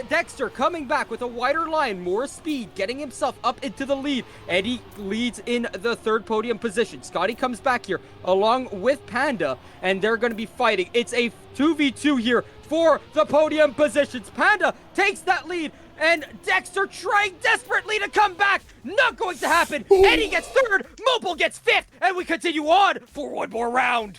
Dexter coming back with a wider line, more speed, getting himself up into the lead. Eddie leads in the 3rd podium position. Scotty comes back here along with Panda, and they're going to be fighting. It's a 2v2 here for the podium positions. Panda takes that lead, and Dexter trying desperately to come back. Not going to happen. Eddie gets 3rd, Mopel gets 5th, and we continue on for 1 more round.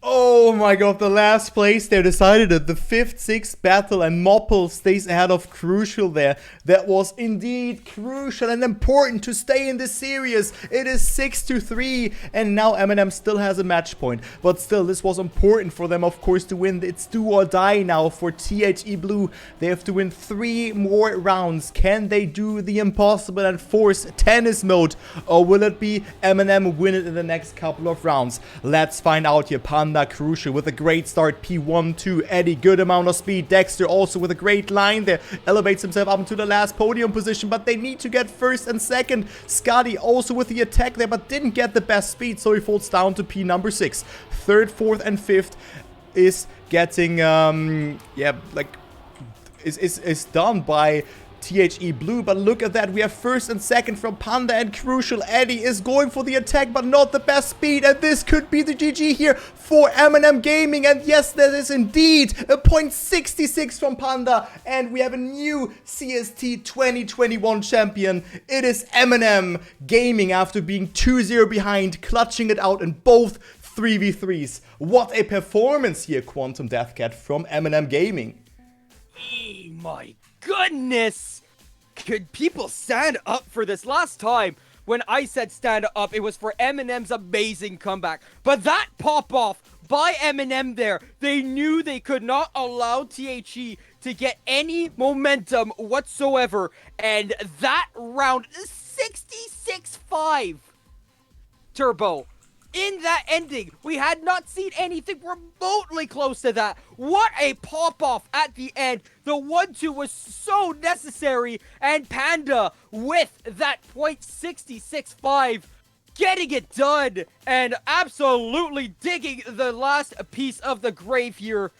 Oh my god, the last place they decided it. The 5th-6th battle, and Moppel stays ahead of Crucial there. That was indeed crucial and important to stay in this series. It is 6-3, and now MnM still has a match point. But still, this was important for them, of course, to win. It's do or die now for THE Blue. They have to win 3 more rounds. Can they do the impossible and force tennis mode? Or will it be MnM win it in the next couple of rounds? Let's find out here. Panda Crucial with a great start. P1-2. Eddie, good amount of speed. Dexter also with a great line there. Elevates himself up into the last podium position, but they need to get 1st and 2nd. Scotty also with the attack there, but didn't get the best speed, so he falls down to P number 6. 3rd, 4th, and 5th is getting, is done by THE Blue, but look at that. We have 1st and 2nd from Panda and Crucial. Eddie is going for the attack, but not the best speed, and this could be the GG here for MnM Gaming. And yes, that is indeed a .66 from Panda, and we have a new CST 2021 champion. It is MnM Gaming after being 2-0 behind, clutching it out in both 3v3s. What a performance here, QuantumDeathcat, from MnM Gaming. Oh my goodness! Could people stand up for this? Last time when I said stand up, it was for MnM's amazing comeback. But that pop-off by MnM there, they knew they could not allow THE to get any momentum whatsoever. And that round, 66-5. Turbo. In that ending, we had not seen anything remotely close to that. What a pop-off at the end. The 1-2 was so necessary, and Panda with that .665 getting it done and absolutely digging the last piece of the grave here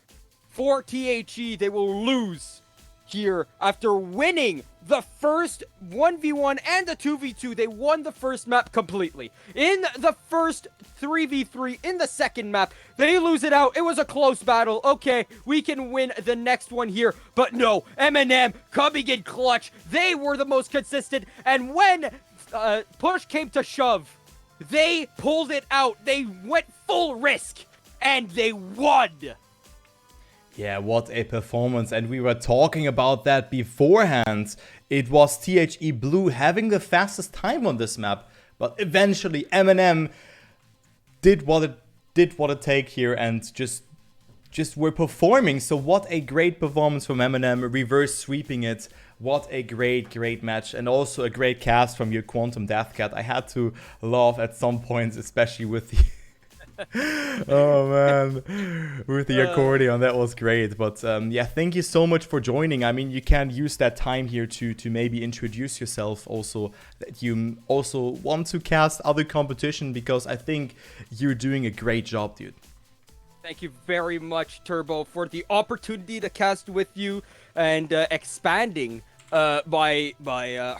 for THE. They will lose here after winning the first 1v1 and the 2v2. They won the first map completely. In the first 3v3, in the second map, they lose it out. It was a close battle. Okay, we can win the next one here. But no, MnM coming in clutch. They were the most consistent. And when push came to shove, they pulled it out. They went full risk. And they won. Yeah, what a performance, and we were talking about that beforehand. It was THE Blue having the fastest time on this map, but eventually MnM did what it take here and just were performing. So what a great performance from MnM, reverse sweeping it. What a great match, and also a great cast from your QuantumDeathcat. I had to laugh at some points, especially with the oh man, with the accordion. That was great. But yeah, thank you so much for joining. I mean, you can use that time here to maybe introduce yourself also, that you also want to cast other competition, because I think you're doing a great job, dude. Thank you very much, Turbo, for the opportunity to cast with you and expanding my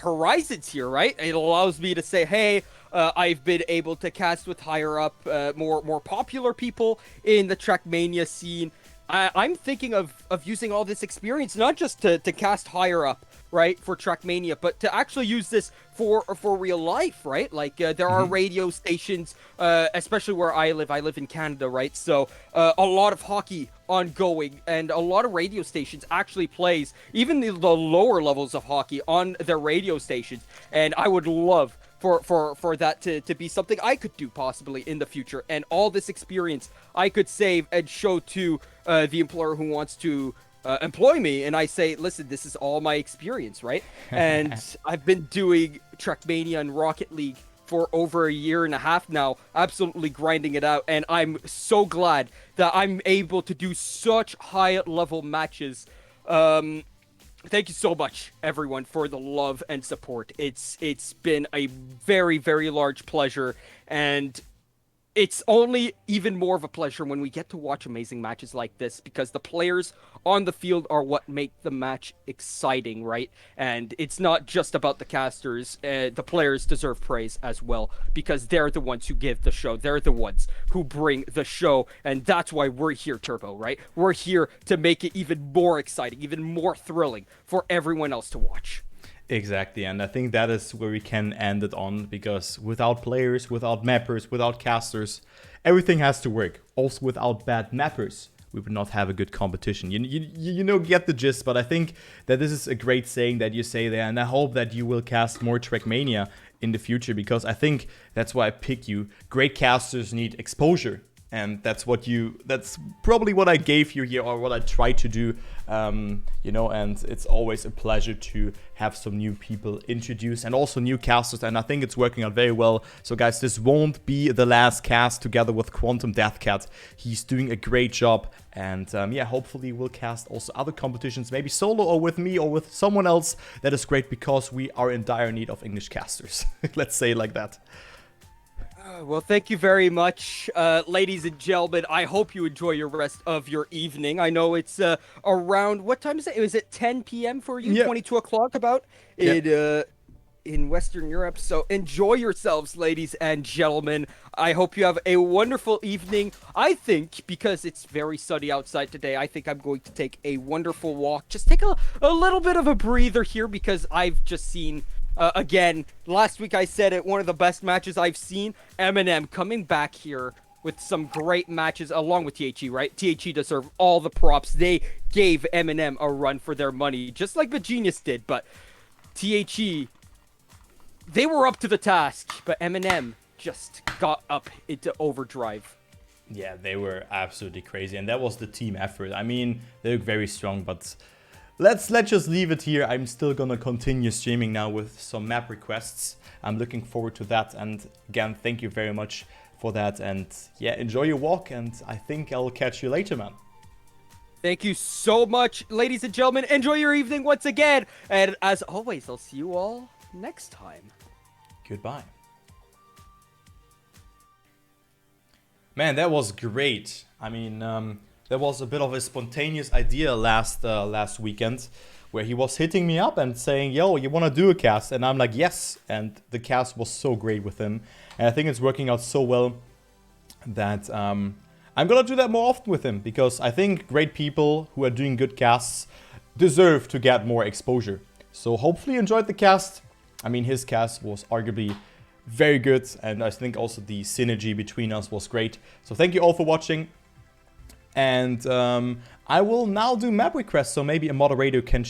horizons here. Right, it allows me to say, hey, I've been able to cast with higher up, more popular people in the Trackmania scene. I'm thinking of using all this experience not just to cast higher up, right, for Trackmania, but to actually use this for real life, right? Like there are radio stations, especially where I live. I live in Canada, right? So a lot of hockey ongoing, and a lot of radio stations actually plays even the lower levels of hockey on their radio stations, and I would love for that to be something I could do possibly in the future, and all this experience I could save and show to the employer who wants to employ me, and I say, listen, this is all my experience, right? And I've been doing Trackmania and Rocket League for over a year and a half now, absolutely grinding it out, and I'm so glad that I'm able to do such high level matches. Thank you so much, everyone, for the love and support. It's been a very, very large pleasure, and it's only even more of a pleasure when we get to watch amazing matches like this, because the players on the field are what make the match exciting, right? And it's not just about the casters. The players deserve praise as well, because they're the ones who give the show. They're the ones who bring the show, and that's why we're here, Turbo, right? We're here to make it even more exciting, even more thrilling for everyone else to watch. Exactly, and I think that is where we can end it on, because without players, without mappers, without casters, everything has to work. Also without bad mappers, we would not have a good competition. You know, get the gist, but I think that this is a great saying that you say there, and I hope that you will cast more Trackmania in the future, because I think that's why I picked you. Great casters need exposure. And that's probably what I gave you here, or what I try to do, you know, and it's always a pleasure to have some new people introduced and also new casters, and I think it's working out very well. So guys, this won't be the last cast together with quantumdeathcat. He's doing a great job, and yeah, hopefully we'll cast also other competitions, maybe solo or with me or with someone else. That is great, because we are in dire need of English casters. Let's say it like that. Well, thank you very much, ladies and gentlemen. I hope you enjoy your rest of your evening. I know it's around, what time is it? Is it 10 p.m. for you? Yep. 22 o'clock about? Yep. In Western Europe. So enjoy yourselves, ladies and gentlemen. I hope you have a wonderful evening. I think, because it's very sunny outside today, I think I'm going to take a wonderful walk. Just take a little bit of a breather here, because I've just seen... again, last week I said it, one of the best matches I've seen. MnM coming back here with some great matches along with THE, right? THE deserve all the props. They gave MnM a run for their money, just like the Genius did. But THE, they were up to the task, but MnM just got up into overdrive. Yeah, they were absolutely crazy, and that was the team effort. I mean, they look very strong, but... Let's just leave it here. I'm still gonna continue streaming now with some map requests. I'm looking forward to that, and again, thank you very much for that, and yeah, enjoy your walk, and I think I'll catch you later, man. Thank you so much, ladies and gentlemen. Enjoy your evening once again, and as always, I'll see you all next time. Goodbye. Man, that was great. I mean, there was a bit of a spontaneous idea last weekend, where he was hitting me up and saying, yo, you want to do a cast? And I'm like, yes. And the cast was so great with him. And I think it's working out so well that I'm going to do that more often with him, because I think great people who are doing good casts deserve to get more exposure. So hopefully you enjoyed the cast. I mean, his cast was arguably very good, and I think also the synergy between us was great. So thank you all for watching. And I will now do map requests, so maybe a moderator can